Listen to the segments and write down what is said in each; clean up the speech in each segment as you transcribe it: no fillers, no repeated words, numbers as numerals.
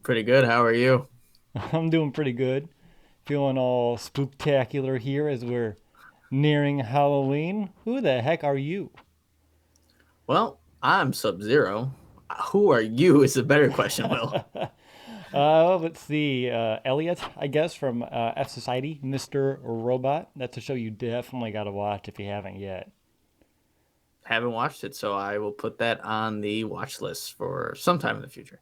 Pretty good. How are you? I'm doing pretty good. Feeling all spooktacular here as we're nearing Halloween. Who the heck are you? Well, I'm Sub Zero. Who are you is a better question, Will. Let's see. Elliot, I guess, from F Society, Mr. Robot. That's a show you definitely got to watch if you haven't yet. Haven't watched it, so I will put that on the watch list for sometime in the future.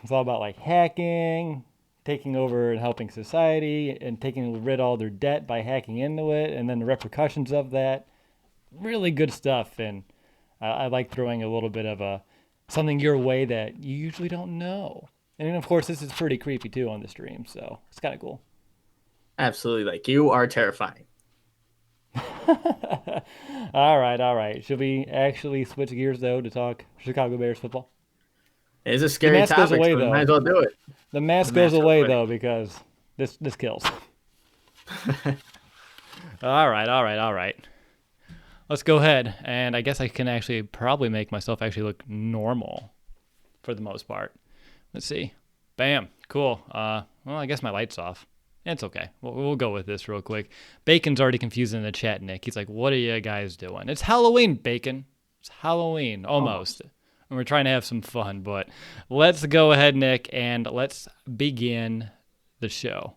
It's all about like hacking, taking over and helping society, and taking rid of all their debt by hacking into it, and then the repercussions of that. Really good stuff, and I like throwing a little bit of a something your way that you usually don't know. And then, of course, this is pretty creepy too on the stream, so it's kind of cool. Absolutely. Like, you are terrifying. All right. Should we actually switch gears though to talk Chicago Bears football? It is a The scary mask goes topic, away so we might though. as well do it. The The mask goes mask goes away away. though because this kills. All right. Let's go ahead, and I guess I can actually probably make myself actually look normal for the most part. Let's see. Bam. Cool. Well, I guess my light's off. It's okay. We'll go with this real quick. Bacon's already confused in the chat, Nick. He's like, what are you guys doing? It's Halloween, Bacon. It's Halloween. Almost. Almost. And we're trying to have some fun, but let's go ahead, Nick, and let's begin the show.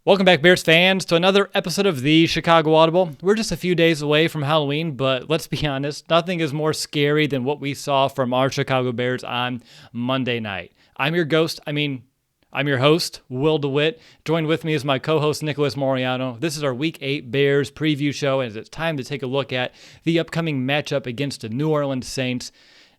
Welcome back, Bears fans, to another episode of the Chicago Audible. We're just a few days away from Halloween, but let's be honest, nothing is more scary than what we saw from our Chicago Bears on Monday night. I'm your host, Will DeWitt. Joined with me is my co-host, Nicholas Moriano. This is our Week 8 Bears preview show, and it's time to take a look at the upcoming matchup against the New Orleans Saints.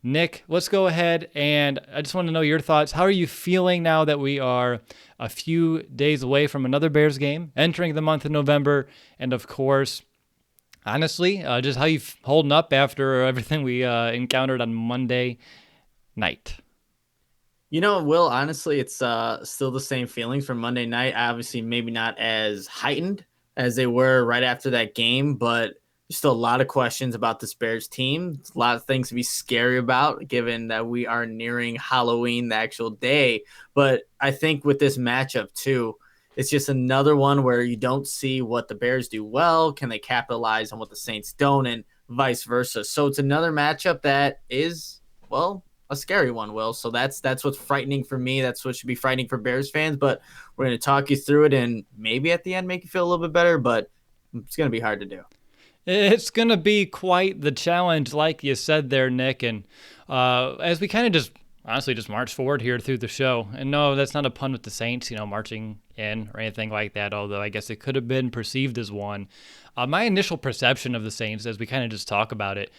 Nick, let's go ahead, and I just want to know your thoughts. How are you feeling now that we are a few days away from another Bears game, entering the month of November, and of course, honestly, just how you holding up after everything we encountered on Monday night? Will, honestly, it's still the same feelings from Monday night. Obviously, maybe not as heightened as they were right after that game, but there's still a lot of questions about this Bears team. A lot of things to be scary about, given that we are nearing Halloween, the actual day. But I think with this matchup, too, it's just another one where you don't see what the Bears do well. Can they capitalize on what the Saints don't, and vice versa? So it's another matchup that is, well, a scary one, Will. So that's what's frightening for me. That's what should be frightening for Bears fans. But we're going to talk you through it and maybe at the end make you feel a little bit better. But it's going to be hard to do. It's going to be quite the challenge, like you said there, Nick. And as we kind of just honestly just march forward here through the show, and no, that's not a pun with the Saints, marching in or anything like that, although I guess it could have been perceived as one. My initial perception of the Saints, as we kind of just talk about it,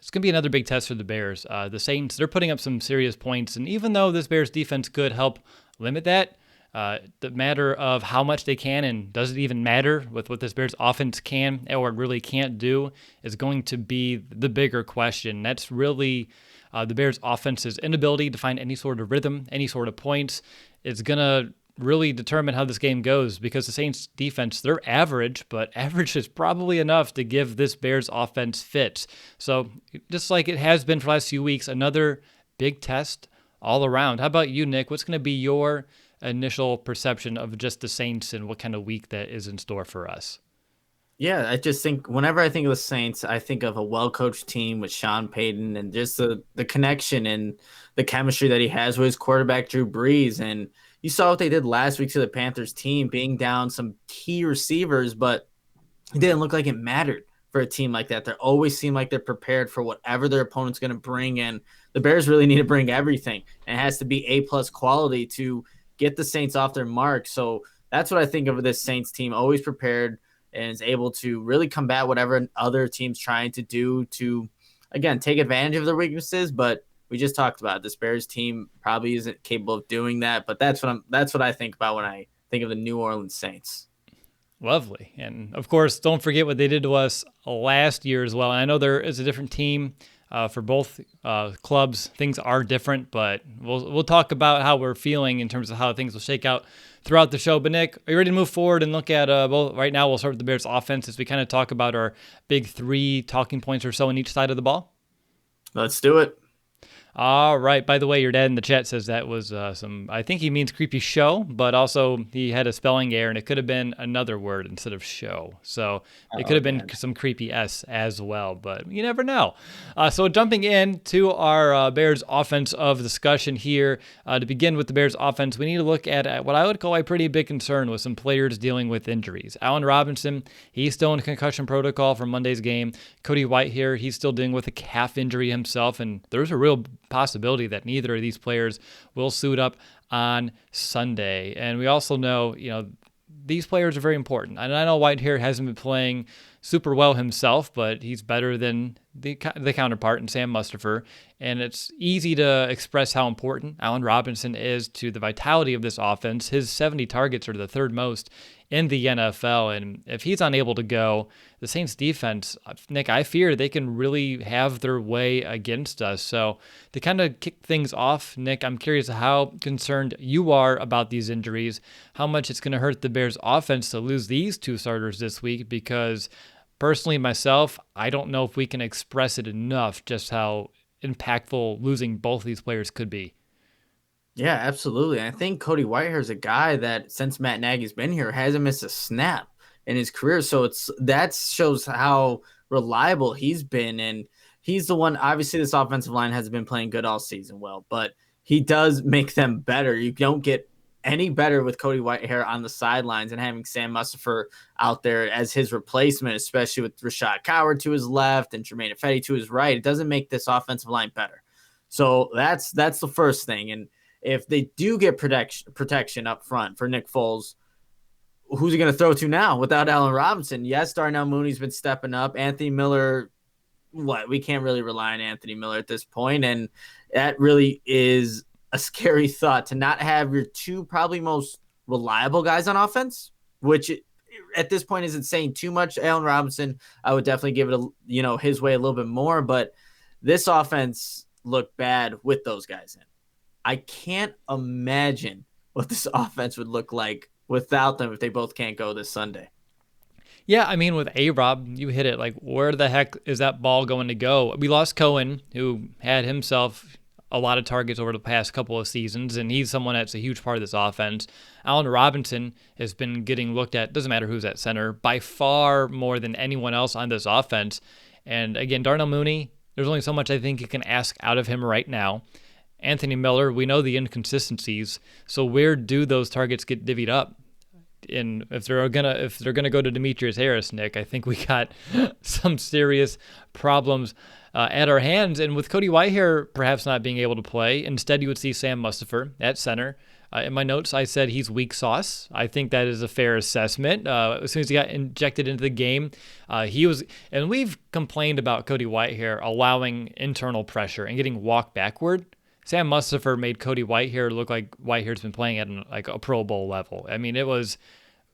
it's going to be another big test for the Bears. The Saints, they're putting up some serious points, and even though this Bears defense could help limit that, the matter of how much they can and does it even matter with what this Bears offense can or really can't do is going to be the bigger question. That's really the Bears offense's inability to find any sort of rhythm, any sort of points. It's going to really determine how this game goes because the Saints defense, they're average, but average is probably enough to give this Bears offense fits. So just like it has been for the last few weeks, another big test all around. How about you, Nick? What's going to be your initial perception of just the Saints and what kind of week that is in store for us? Yeah, I just think whenever I think of the Saints, I think of a well-coached team with Sean Payton and just the connection and the chemistry that he has with his quarterback, Drew Brees. And you saw what they did last week to the Panthers team, being down some key receivers, but it didn't look like it mattered for a team like that. They always seem like they're prepared for whatever their opponent's going to bring. And the Bears really need to bring everything. And it has to be A-plus quality to get the Saints off their mark. So that's what I think of this Saints team, always prepared and is able to really combat whatever other team's trying to do to, again, take advantage of their weaknesses. But we just talked about it. This Bears team probably isn't capable of doing that. But that's what I think about when I think of the New Orleans Saints. Lovely. And of course, don't forget what they did to us last year as well. And I know there is a different team for both clubs. Things are different, but we'll talk about how we're feeling in terms of how things will shake out throughout the show. But Nick, are you ready to move forward and look at both? Right now, we'll start with the Bears offense as we kind of talk about our big three talking points or so on each side of the ball. Let's do it. All right. By the way, your dad in the chat says that was I think he means creepy show, but also he had a spelling error and it could have been another word instead of show. So it could Oh have been man. some creepy S as well, but you never know. So jumping into our Bears offense of discussion here, to begin with the Bears offense, we need to look at what I would call a pretty big concern with some players dealing with injuries. Allen Robinson, he's still in concussion protocol from Monday's game. Cody Whitehair, he's still dealing with a calf injury himself, and there's a real possibility that neither of these players will suit up on Sunday. And we also know, these players are very important. And I know Whitehair hasn't been playing super well himself, but he's better than the counterpart in Sam Mustipher. And it's easy to express how important Allen Robinson is to the vitality of this offense. His 70 targets are the third most in the NFL. And if he's unable to go, the Saints defense, Nick, I fear they can really have their way against us. So to kind of kick things off, Nick, I'm curious how concerned you are about these injuries, how much it's going to hurt the Bears offense to lose these two starters this week, because personally myself, I don't know if we can express it enough just how impactful losing both of these players could be. Yeah, absolutely. I think Cody Whitehair is a guy that since Matt Nagy's been here hasn't missed a snap in his career. So that shows how reliable he's been, and he's the one. Obviously, this offensive line hasn't been playing good all season, well, but he does make them better. You don't get any better with Cody Whitehair on the sidelines and having Sam Mustipher out there as his replacement, especially with Rashad Coward to his left and Jermaine Ifedi to his right. It doesn't make this offensive line better. So that's the first thing. And if they do get protection up front for Nick Foles, who's he going to throw to now without Allen Robinson? Yes, Darnell Mooney's been stepping up. Anthony Miller, we can't really rely on Anthony Miller at this point, and that really is a scary thought to not have your two probably most reliable guys on offense, which at this point isn't saying too much. Allen Robinson, I would definitely give it his way a little bit more, but this offense looked bad with those guys in. I can't imagine what this offense would look like without them if they both can't go this Sunday. Yeah, I mean, with A-Rob, you hit it. Like, where the heck is that ball going to go? We lost Cohen, who had himself a lot of targets over the past couple of seasons, and he's someone that's a huge part of this offense. Allen Robinson has been getting looked at, doesn't matter who's at center, by far more than anyone else on this offense. And again, Darnell Mooney, there's only so much I think you can ask out of him right now. Anthony Miller, we know the inconsistencies. So where do those targets get divvied up? And if they're gonna go to Demetrius Harris, Nick, I think we got some serious problems at our hands. And with Cody Whitehair perhaps not being able to play, instead you would see Sam Mustipher at center. In my notes, I said he's weak sauce. I think that is a fair assessment. As soon as he got injected into the game, he was, and we've complained about Cody Whitehair allowing internal pressure and getting walked backward. Sam Mustipher made Cody Whitehair look like Whitehair's been playing at a Pro Bowl level. I mean, it was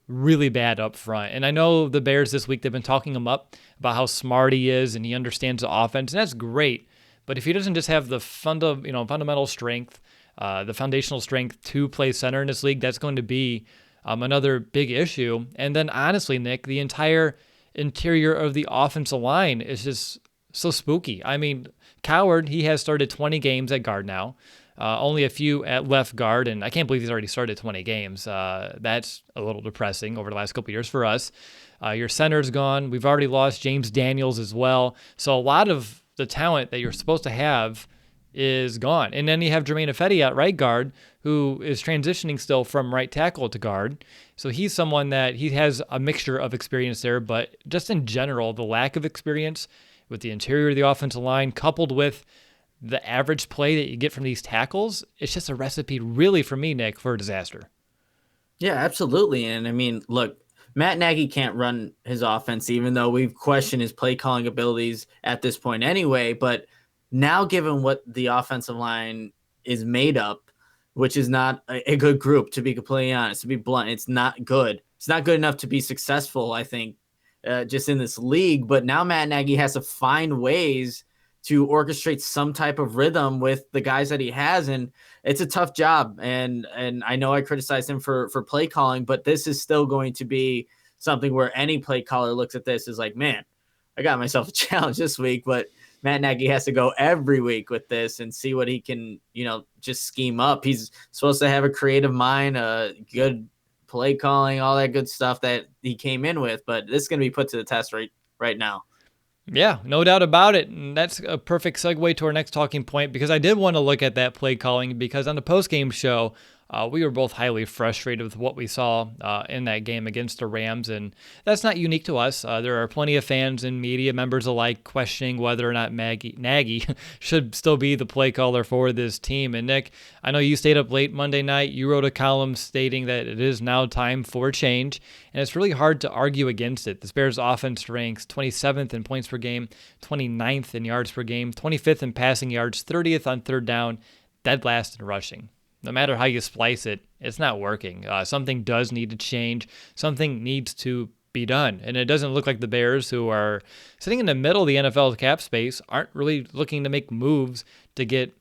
really bad up front. And I know the Bears this week, they've been talking him up about how smart he is and he understands the offense, and that's great. But if he doesn't just have the fundamental strength, the foundational strength to play center in this league, that's going to be another big issue. And then honestly, Nick, the entire interior of the offensive line is just so spooky. I mean, Coward, he has started 20 games at guard now, only a few at left guard, and I can't believe he's already started 20 games. That's a little depressing over the last couple of years for us. Your center's gone. We've already lost James Daniels as well. So a lot of the talent that you're supposed to have is gone. And then you have Jermaine Ifedi at right guard, who is transitioning still from right tackle to guard. So he's someone that he has a mixture of experience there, but just in general, the lack of experience with the interior of the offensive line, coupled with the average play that you get from these tackles, it's just a recipe really for me, Nick, for a disaster. Yeah, absolutely. And I mean, look, Matt Nagy can't run his offense, even though we've questioned his play calling abilities at this point anyway. But now, given what the offensive line is made up, which is not a good group, to be completely honest, to be blunt, it's not good. It's not good enough to be successful, I think, just in this league. But now Matt Nagy has to find ways to orchestrate some type of rhythm with the guys that he has, and it's a tough job. And I know I criticized him for play calling, but this is still going to be something where any play caller looks at this is like, man, I got myself a challenge this week. But Matt Nagy has to go every week with this and see what he can, just scheme up. He's supposed to have a creative mind, a good play calling, all that good stuff that he came in with. But this is going to be put to the test right now. Yeah, no doubt about it. And that's a perfect segue to our next talking point because I did want to look at that play calling because on the post-game show, we were both highly frustrated with what we saw in that game against the Rams, and that's not unique to us. There are plenty of fans and media members alike questioning whether or not Nagy should still be the play caller for this team. And Nick, I know you stayed up late Monday night. You wrote a column stating that it is now time for change, and it's really hard to argue against it. The Bears offense ranks 27th in points per game, 29th in yards per game, 25th in passing yards, 30th on third down, dead last in rushing. No matter how you splice it, it's not working. Something does need to change. Something needs to be done. And it doesn't look like the Bears, who are sitting in the middle of the NFL cap space, aren't really looking to make moves to get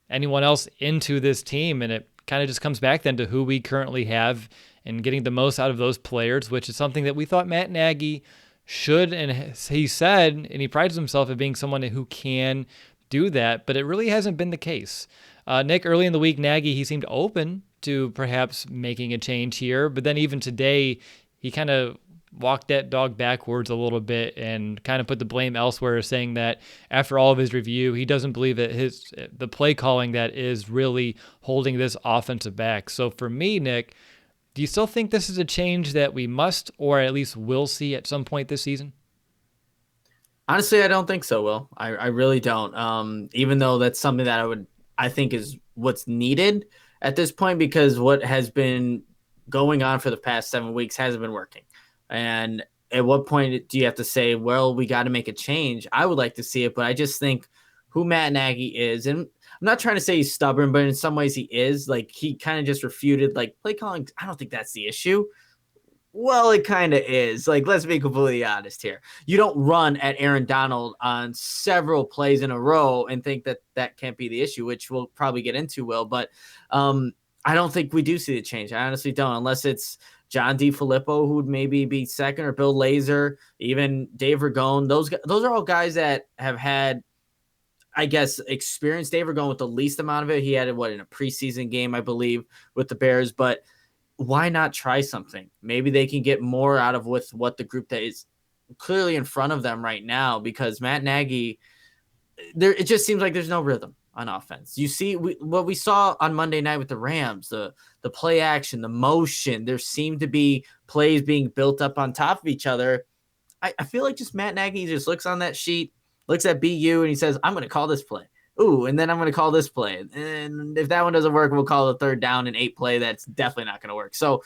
anyone else into this team. And it kind of just comes back then to who we currently have and getting the most out of those players, which is something that we thought Matt Nagy should, and he said, and he prides himself at being someone who can do that, but it really hasn't been the case. Nick, early in the week, Nagy, he seemed open to perhaps making a change here, but then even today, he kind of walked that dog backwards a little bit and kind of put the blame elsewhere, saying that after all of his review, he doesn't believe that the play calling that is really holding this offensive back. So for me, Nick, do you still think this is a change that we must or at least will see at some point this season? Honestly, I don't think so, Will. I really don't. Even though that's something that I think is what's needed at this point, because what has been going on for the past 7 weeks hasn't been working. And at what point do you have to say, well, we got to make a change? I would like to see it, but I just think who Matt Nagy is, and I'm not trying to say he's stubborn, but in some ways he is. Like, he kind of just refuted, like, play calling. I don't think that's the issue. Well, it kind of is. Like, let's be completely honest here. You don't run at Aaron Donald on several plays in a row and think that that can't be the issue, which we'll probably get into, Will. But I don't think we do see the change. I honestly don't, unless it's John DeFilippo, who would maybe be second, or Bill Lazor, even Dave Ragone. Those are all guys that have had, I guess, experience. Dave Ragone with the least amount of it. He had it, in a preseason game, I believe, with the Bears. But why not try something? Maybe they can get more out of with what the group that is clearly in front of them right now, because Matt Nagy, it just seems like there's no rhythm on offense. You see what we saw on Monday night with the Rams, the play action, the motion. There seemed to be plays being built up on top of each other. I feel like just Matt Nagy just looks on that sheet, looks at BU, and he says, I'm going to call this play. Ooh, and then I'm going to call this play. And if that one doesn't work, we'll call a third down and 8 play. That's definitely not going to work. So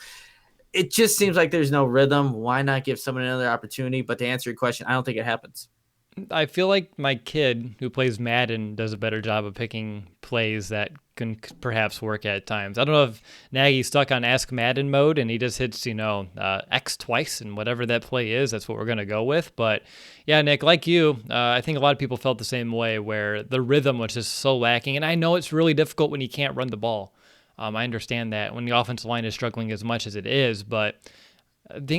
it just seems like there's no rhythm. Why not give someone another opportunity? But to answer your question, I don't think it happens. I feel like my kid who plays Madden does a better job of picking plays that can perhaps work at times. I don't know if Nagy's stuck on Ask Madden mode and he just hits, X twice and whatever that play is, that's what we're going to go with. But yeah, Nick, like you, I think a lot of people felt the same way where the rhythm was just so lacking. And I know it's really difficult when you can't run the ball. I understand that when the offensive line is struggling as much as it is, but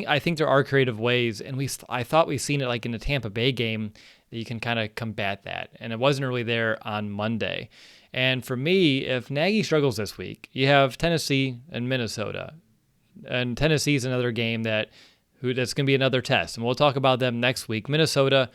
I think there are creative ways, and I thought we've seen it like in the Tampa Bay game that you can kind of combat that, and it wasn't really there on Monday. And for me, if Nagy struggles this week, you have Tennessee and Minnesota, and Tennessee's another game that's going to be another test, and we'll talk about them next week. Minnesota,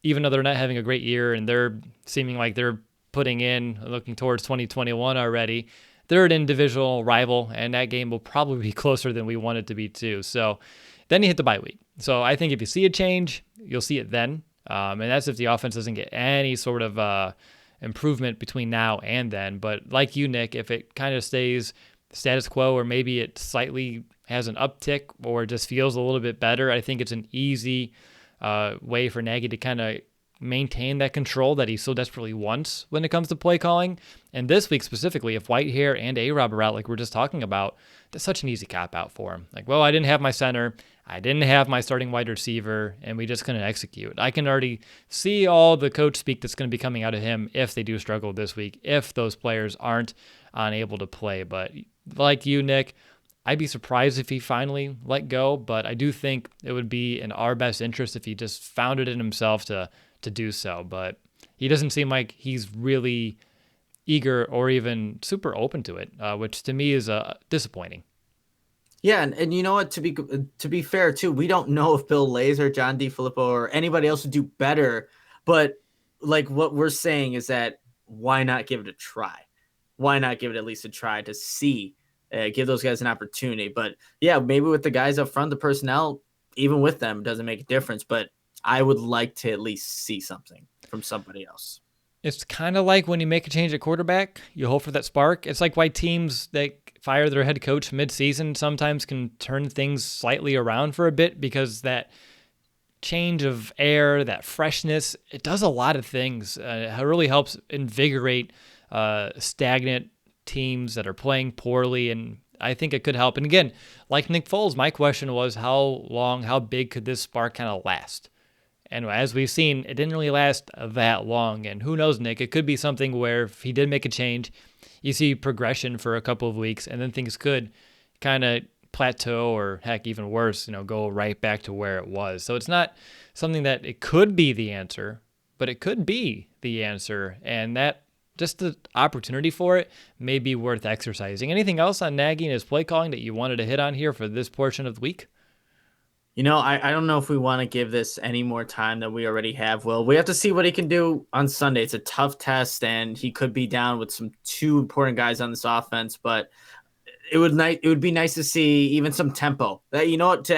even though they're not having a great year and they're seeming like they're looking towards 2021 already, they're an individual rival, and that game will probably be closer than we want it to be too. So then you hit the bye week. So I think if you see a change, you'll see it then. And that's if the offense doesn't get any sort of improvement between now and then. But like you, Nick, if it kind of stays status quo, or maybe it slightly has an uptick or just feels a little bit better, I think it's an easy way for Nagy to kind of maintain that control that he so desperately wants when it comes to play calling. And this week specifically, if Whitehair and A-Rob are out, like we're just talking about, that's such an easy cop-out for him. Like, well, I didn't have my center, I didn't have my starting wide receiver, and we just couldn't execute. I can already see all the coach speak that's going to be coming out of him if they do struggle this week, if those players aren't unable to play. But like you, Nick, I'd be surprised if he finally let go, but I do think it would be in our best interest if he just found it in himself to do so. But he doesn't seem like he's really eager or even super open to it, which to me is disappointing. Yeah, and you know what? To be fair too, we don't know if Bill Lazor, John DeFilippo, or anybody else would do better. But like what we're saying is that why not give it a try? Why not give it at least a try to see, give those guys an opportunity? But yeah, maybe with the guys up front, the personnel, even with them, doesn't make a difference. But I would like to at least see something from somebody else. It's kind of like when you make a change at quarterback, you hope for that spark. It's like why teams that fire their head coach mid-season sometimes can turn things slightly around for a bit because that change of air, that freshness, it does a lot of things. It really helps invigorate stagnant teams that are playing poorly, and I think it could help. And again, like Nick Foles, my question was how long, how big could this spark kind of last? And as we've seen, it didn't really last that long. And who knows, Nick? It could be something where if he did make a change, you see progression for a couple of weeks, and then things could kind of plateau or heck, even worse, go right back to where it was. So it's not something that it could be the answer, but it could be the answer. And that just the opportunity for it may be worth exercising. Anything else on Nagy and his play calling that you wanted to hit on here for this portion of the week? I don't know if we want to give this any more time than we already have. Will we have to see what he can do on Sunday? It's a tough test, and he could be down with some two important guys on this offense. But it would be nice to see even some tempo. That you know what to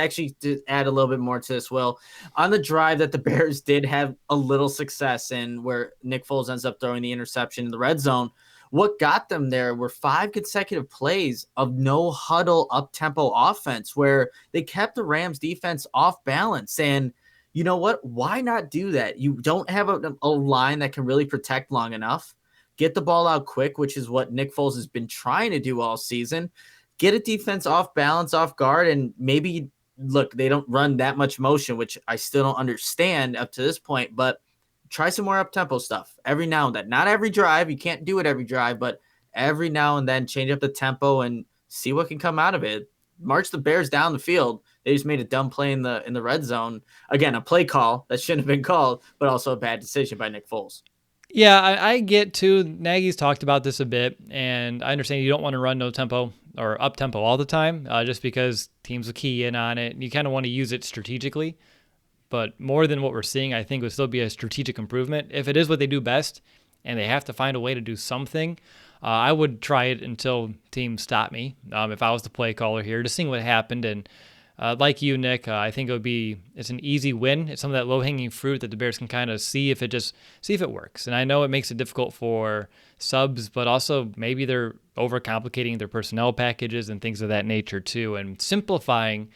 add a little bit more to this. Will on the drive that the Bears did have a little success in, where Nick Foles ends up throwing the interception in the red zone. What got them there were 5 consecutive plays of no huddle up tempo offense where they kept the Rams defense off balance. And you know what? Why not do that? You don't have a line that can really protect long enough. Get the ball out quick, which is what Nick Foles has been trying to do all season. Get a defense off balance, off guard, and maybe look, they don't run that much motion, which I still don't understand up to this point, but try some more up-tempo stuff every now and then. Not every drive. You can't do it every drive, but every now and then change up the tempo and see what can come out of it. March the Bears down the field. They just made a dumb play in the red zone. Again, a play call that shouldn't have been called, but also a bad decision by Nick Foles. Yeah, I get to Nagy's talked about this a bit, and I understand you don't want to run no tempo or up tempo all the time, just because teams will key in on it. And you kind of want to use it strategically, but more than what we're seeing, I think would still be a strategic improvement. If it is what they do best, and they have to find a way to do something, I would try it until teams stop me. If I was the play caller here, just seeing what happened. And like you, Nick, I think it's an easy win. It's some of that low hanging fruit that the Bears can kind of see if it works. And I know it makes it difficult for subs, but also maybe they're overcomplicating their personnel packages and things of that nature too, and simplifying.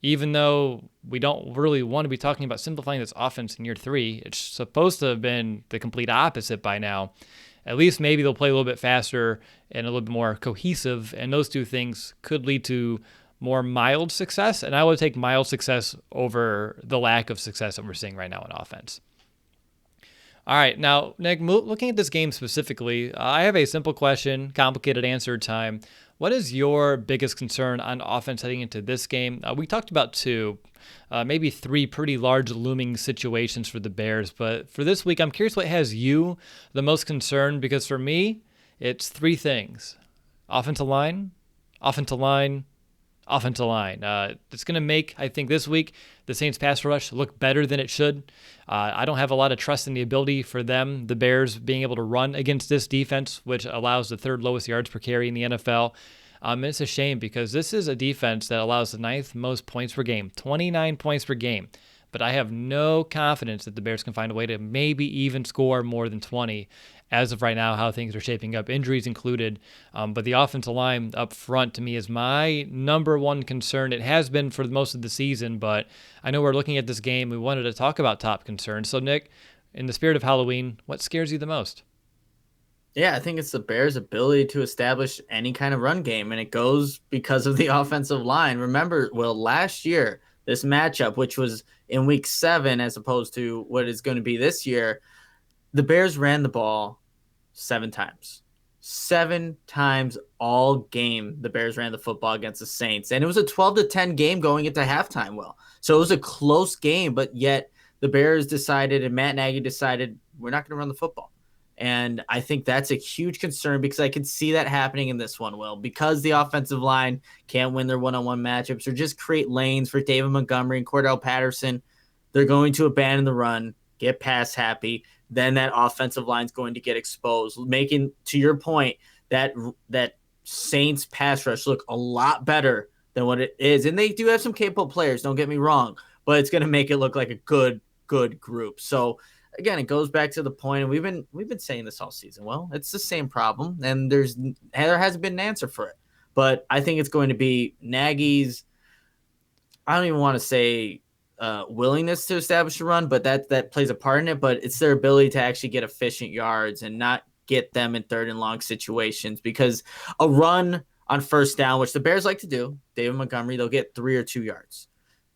Even though we don't really want to be talking about simplifying this offense in year 3, it's supposed to have been the complete opposite by now. At least maybe they'll play a little bit faster and a little bit more cohesive, and those two things could lead to more mild success. And I would take mild success over the lack of success that we're seeing right now in offense. All right, now, Nick, looking at this game specifically, I have a simple question, complicated answer time. What is your biggest concern on offense heading into this game? We talked about 2, maybe 3 pretty large looming situations for the Bears, but for this week, I'm curious what has you the most concerned, because for me, it's 3 things. Offensive line, offensive line, offensive line. It's going to make, I think, this week, the Saints pass rush look better than it should. I don't have a lot of trust in the ability for them, the Bears, being able to run against this defense, which allows the 3rd lowest yards per carry in the NFL. And it's a shame because this is a defense that allows the 9th most points per game, 29 points per game. But I have no confidence that the Bears can find a way to maybe even score more than 20 as of right now, how things are shaping up, injuries included. But the offensive line up front, to me, is my number one concern. It has been for most of the season, but I know we're looking at this game. We wanted to talk about top concerns. So, Nick, in the spirit of Halloween, what scares you the most? Yeah, I think it's the Bears' ability to establish any kind of run game, and it goes because of the offensive line. Remember, last year, this matchup, which was in week 7 as opposed to what is going to be this year, the Bears ran the ball 7 times. 7 times all game, the Bears ran the football against the Saints. And it was a 12-10 game going into halftime, Will. So it was a close game, but yet the Bears decided and Matt Nagy decided we're not going to run the football. And I think that's a huge concern because I could see that happening in this one, Will, because the offensive line can't win their one-on-one matchups or just create lanes for David Montgomery and Cordell Patterson. They're going to abandon the run, get pass happy. Then that offensive line is going to get exposed, making, to your point, that Saints pass rush look a lot better than what it is. And they do have some capable players, don't get me wrong, but it's going to make it look like a good group. So again, it goes back to the point, and we've been saying this all season. Well, it's the same problem, and there hasn't been an answer for it. But I think it's going to be Nagy's. I don't even want to say willingness to establish a run, but that plays a part in it. But it's their ability to actually get efficient yards and not get them in third and long situations, because a run on first down, which the Bears like to do, David Montgomery, they'll get 3 or 2 yards.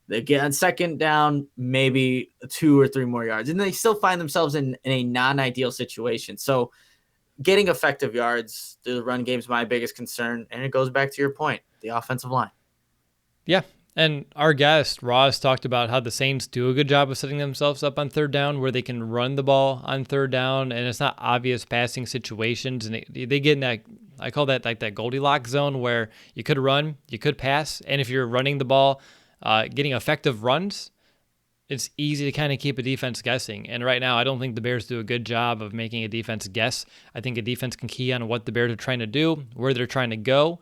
They get on second down, maybe 2 or 3 more yards, and they still find themselves in a non-ideal situation. So getting effective yards through the run game is my biggest concern, and it goes back to your point, the offensive line. Yeah. And our guest, Ross, talked about how the Saints do a good job of setting themselves up on third down where they can run the ball on third down, and it's not obvious passing situations. And they get in that, I call that like that Goldilocks zone where you could run, you could pass. And if you're running the ball, getting effective runs, it's easy to kind of keep a defense guessing. And right now, I don't think the Bears do a good job of making a defense guess. I think a defense can key on what the Bears are trying to do, where they're trying to go.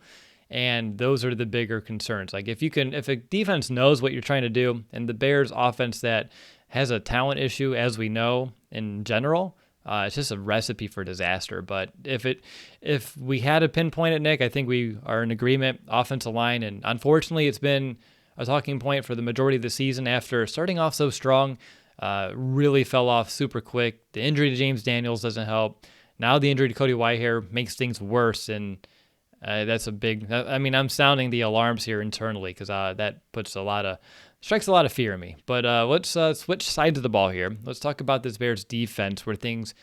And those are the bigger concerns. Like if a defense knows what you're trying to do, and the Bears offense that has a talent issue, as we know in general, it's just a recipe for disaster. But if we had to pinpoint it, Nick, I think we are in agreement, offensive line. And unfortunately, it's been a talking point for the majority of the season after starting off so strong, really fell off super quick. The injury to James Daniels doesn't help. Now the injury to Cody Whitehair makes things worse, and that's a big. I mean, I'm sounding the alarms here internally because that strikes a lot of fear in me. But let's switch sides of the ball here. Let's talk about this Bears defense, where things,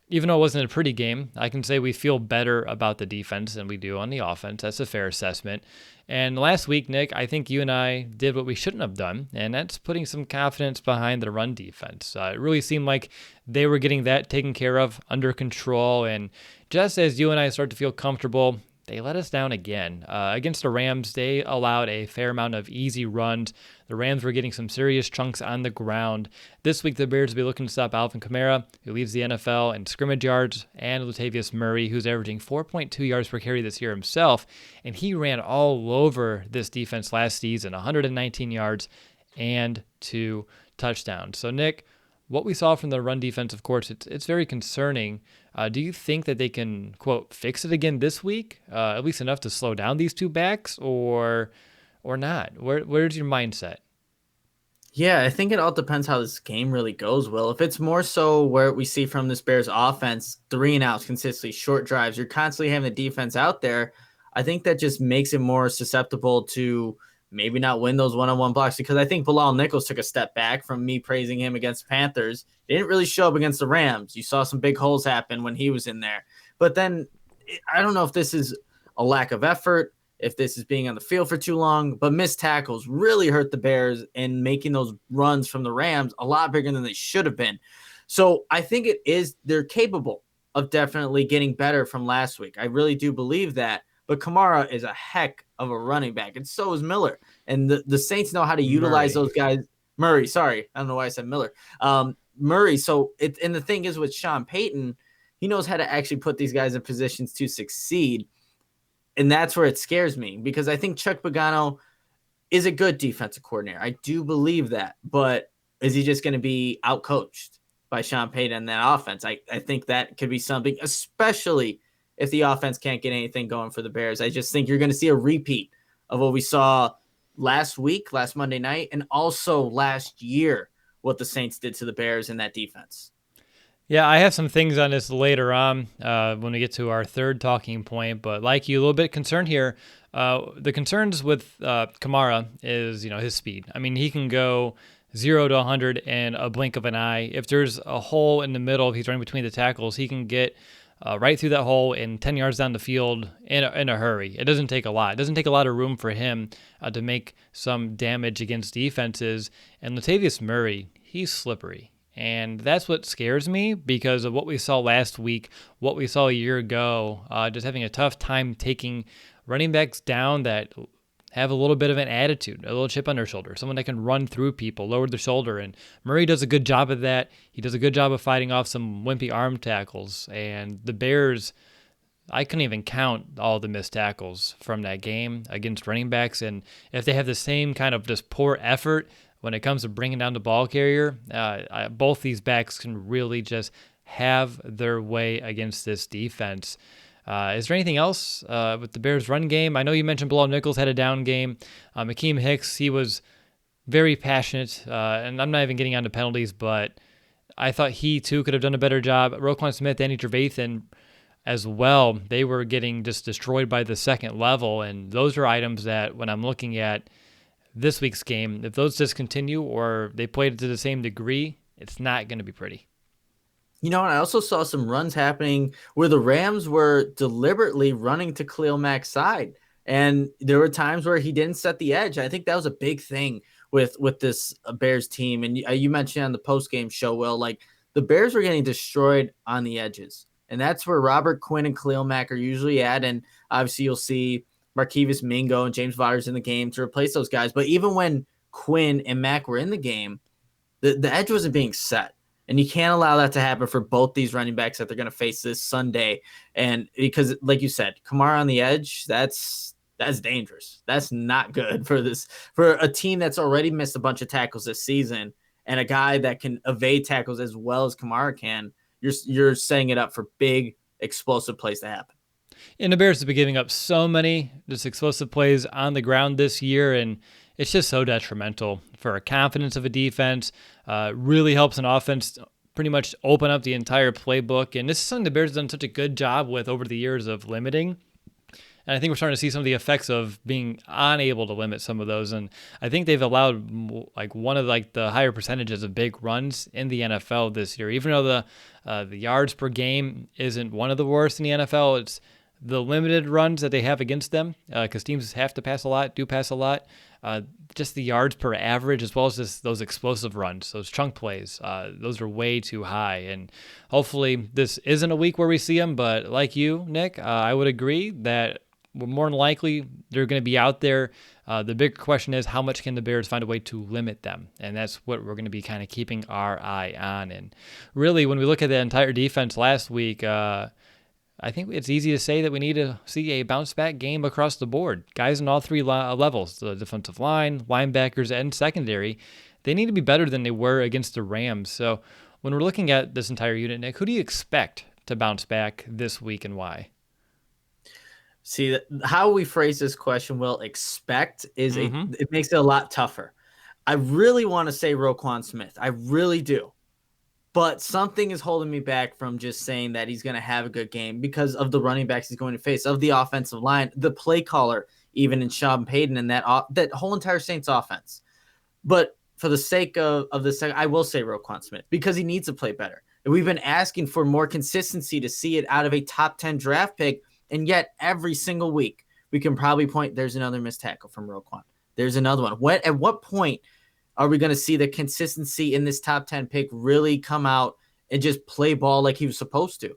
even though it wasn't a pretty game, I can say we feel better about the defense than we do on the offense. That's a fair assessment. And last week, Nick, I think you and I did what we shouldn't have done, and that's putting some confidence behind the run defense. It really seemed like they were getting that taken care of, under control, and just as you and I start to feel comfortable, they let us down again. Against the Rams, they allowed a fair amount of easy runs. The Rams were getting some serious chunks on the ground. This week, the Bears will be looking to stop Alvin Kamara, who leads the NFL in scrimmage yards, and Latavius Murray, who's averaging 4.2 yards per carry this year himself. And he ran all over this defense last season, 119 yards and 2 touchdowns. So, Nick, what we saw from the run defense, of course, it's very concerning. Do you think that they can, quote, fix it again this week, at least enough to slow down these two backs, or not? Where's your mindset? Yeah, I think it all depends how this game really goes, Will. If it's more so where we see from this Bears offense, 3-and-outs consistently, short drives, you're constantly having the defense out there, I think that just makes it more susceptible to maybe not win those one-on-one blocks, because I think Bilal Nichols took a step back from me praising him against Panthers. He didn't really show up against the Rams. You saw some big holes happen when he was in there. But then I don't know if this is a lack of effort, if this is being on the field for too long, but missed tackles really hurt the Bears and making those runs from the Rams a lot bigger than they should have been. So I think they're capable of definitely getting better from last week. I really do believe that. But Kamara is a heck of a running back, and so is Miller. And the Saints know how to utilize those guys. Murray, sorry. I don't know why I said Miller. Murray. So and the thing is with Sean Payton, he knows how to actually put these guys in positions to succeed. And that's where it scares me, because I think Chuck Pagano is a good defensive coordinator. I do believe that. But is he just going to be outcoached by Sean Payton in that offense? I think that could be something, especially if the offense can't get anything going for the Bears. I just think you're going to see a repeat of what we saw last Monday night, and also last year, what the Saints did to the Bears in that defense. Yeah, I have some things on this later on when we get to our third talking point, but like you, a little bit concerned here. The concerns with Kamara is, his speed. I mean, he can go 0 to 100 in a blink of an eye. If there's a hole in the middle, if he's running between the tackles, he can get right through that hole and 10 yards down the field in a hurry. It doesn't take a lot. It doesn't take a lot of room for him to make some damage against defenses. And Latavius Murray, he's slippery. And that's what scares me because of what we saw last week, what we saw a year ago, just having a tough time taking running backs down that have a little bit of an attitude, a little chip on their shoulder, someone that can run through people, lower their shoulder. And Murray does a good job of that. He does a good job of fighting off some wimpy arm tackles. And the Bears, I couldn't even count all the missed tackles from that game against running backs. And if they have the same kind of just poor effort when it comes to bringing down the ball carrier, both these backs can really just have their way against this defense. Is there anything else with the Bears' run game? I know you mentioned Bilal Nichols had a down game. Akeem Hicks, he was very passionate, and I'm not even getting onto penalties, but I thought he too could have done a better job. Roquan Smith, Danny Trevathan as well, they were getting just destroyed by the second level, and those are items that when I'm looking at this week's game, if those discontinue or they played to the same degree, it's not going to be pretty. And I also saw some runs happening where the Rams were deliberately running to Khalil Mack's side. And there were times where he didn't set the edge. I think that was a big thing with this Bears team. And you mentioned on the postgame show, Will, like the Bears were getting destroyed on the edges. And that's where Robert Quinn and Khalil Mack are usually at. And obviously you'll see Marquise Mingo and James Waters in the game to replace those guys. But even when Quinn and Mack were in the game, the edge wasn't being set. And you can't allow that to happen for both these running backs that they're going to face this Sunday. And because, like you said, Kamara on the edge, that's dangerous. That's not good for a team that's already missed a bunch of tackles this season, and a guy that can evade tackles as well as Kamara can. You're setting it up for big explosive plays to happen. And the Bears have been giving up so many just explosive plays on the ground this year, and it's just so detrimental for a confidence of a defense. Really helps an offense pretty much open up the entire playbook. And this is something the Bears have done such a good job with over the years of limiting. And I think we're starting to see some of the effects of being unable to limit some of those. And I think they've allowed like one of like the higher percentages of big runs in the NFL this year. Even though the yards per game isn't one of the worst in the NFL, it's the limited runs that they have against them, because teams have to pass a lot, do pass a lot. Just the yards per average, as well as just those explosive runs, those chunk plays, those are way too high. And hopefully this isn't a week where we see them. But like you, Nick, I would agree that more than likely they're going to be out there. The big question is how much can the Bears find a way to limit them? And that's what we're going to be kind of keeping our eye on. And really, when we look at the entire defense last week, I think it's easy to say that we need to see a bounce-back game across the board. Guys in all three levels, the defensive line, linebackers, and secondary, they need to be better than they were against the Rams. So when we're looking at this entire unit, Nick, who do you expect to bounce back this week and why? See, how we phrase this question, Will, expect it makes it a lot tougher. I really want to say Roquan Smith. I really do. But something is holding me back from just saying that he's going to have a good game because of the running backs he's going to face, of the offensive line, the play caller, even in Sean Payton and that whole entire Saints offense. But for the sake of this, I will say Roquan Smith because he needs to play better. And we've been asking for more consistency to see it out of a top 10 draft pick. And yet every single week we can probably point, there's another missed tackle from Roquan. There's another one. At what point are we going to see the consistency in this top 10 pick really come out and just play ball like he was supposed to?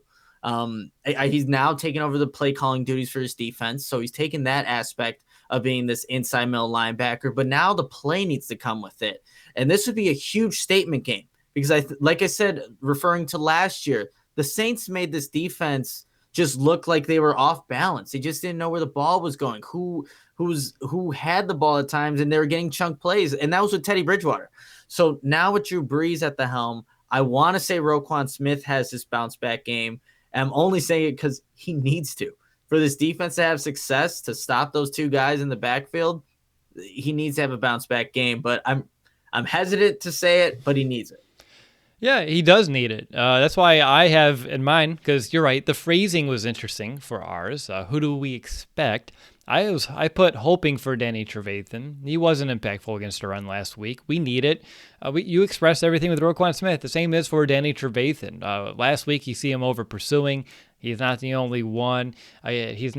He's now taking over the play calling duties for his defense. So he's taken that aspect of being this inside middle linebacker, but now the play needs to come with it. And this would be a huge statement game because like I said, referring to last year, the Saints made this defense just look like they were off balance. They just didn't know where the ball was going, who had the ball at times, and they were getting chunk plays. And that was with Teddy Bridgewater. So now with Drew Brees at the helm, I want to say Roquan Smith has this bounce back game. I'm only saying it because he needs to. For this defense to have success, to stop those two guys in the backfield, he needs to have a bounce back game. But I'm hesitant to say it, but he needs it. Yeah, he does need it. That's why I have in mind, because you're right, the phrasing was interesting for ours. Who do we expect? I put hoping for Danny Trevathan. He wasn't impactful against the run last week. We need it. You expressed everything with Roquan Smith. The same is for Danny Trevathan. Last week, you see him over pursuing. He's not the only one. He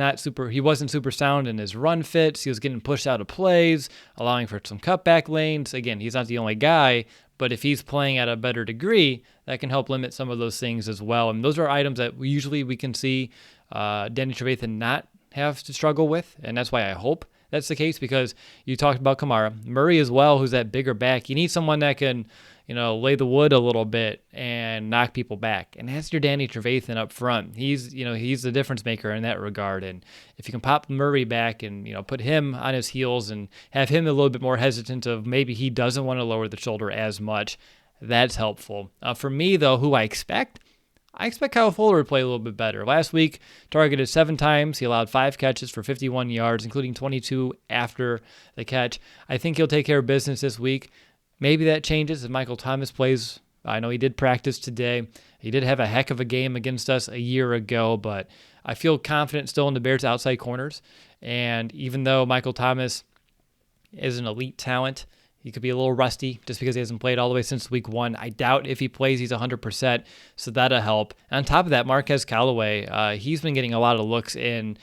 wasn't super sound in his run fits. He was getting pushed out of plays, allowing for some cutback lanes. Again, he's not the only guy, But if he's playing at a better degree, that can help limit some of those things as well. And those are items that we can see Danny Trevathan not have to struggle with. And that's why I hope that's the case, because you talked about Kamara. Murray as well, who's that bigger back. You need someone that can, lay the wood a little bit and knock people back. And that's your Danny Trevathan up front. He's the difference maker in that regard. And if you can pop Murray back and, put him on his heels and have him a little bit more hesitant of maybe he doesn't want to lower the shoulder as much, that's helpful. For me, though, who I expect Kyle Fuller to play a little bit better. Last week, targeted 7 times. He allowed 5 catches for 51 yards, including 22 after the catch. I think he'll take care of business this week. Maybe that changes if Michael Thomas plays. I know he did practice today. He did have a heck of a game against us a year ago, but I feel confident still in the Bears' outside corners. And even though Michael Thomas is an elite talent, he could be a little rusty just because he hasn't played all the way since week 1. I doubt if he plays, he's 100%, so that'll help. And on top of that, Marquez Callaway, he's been getting a lot of looks in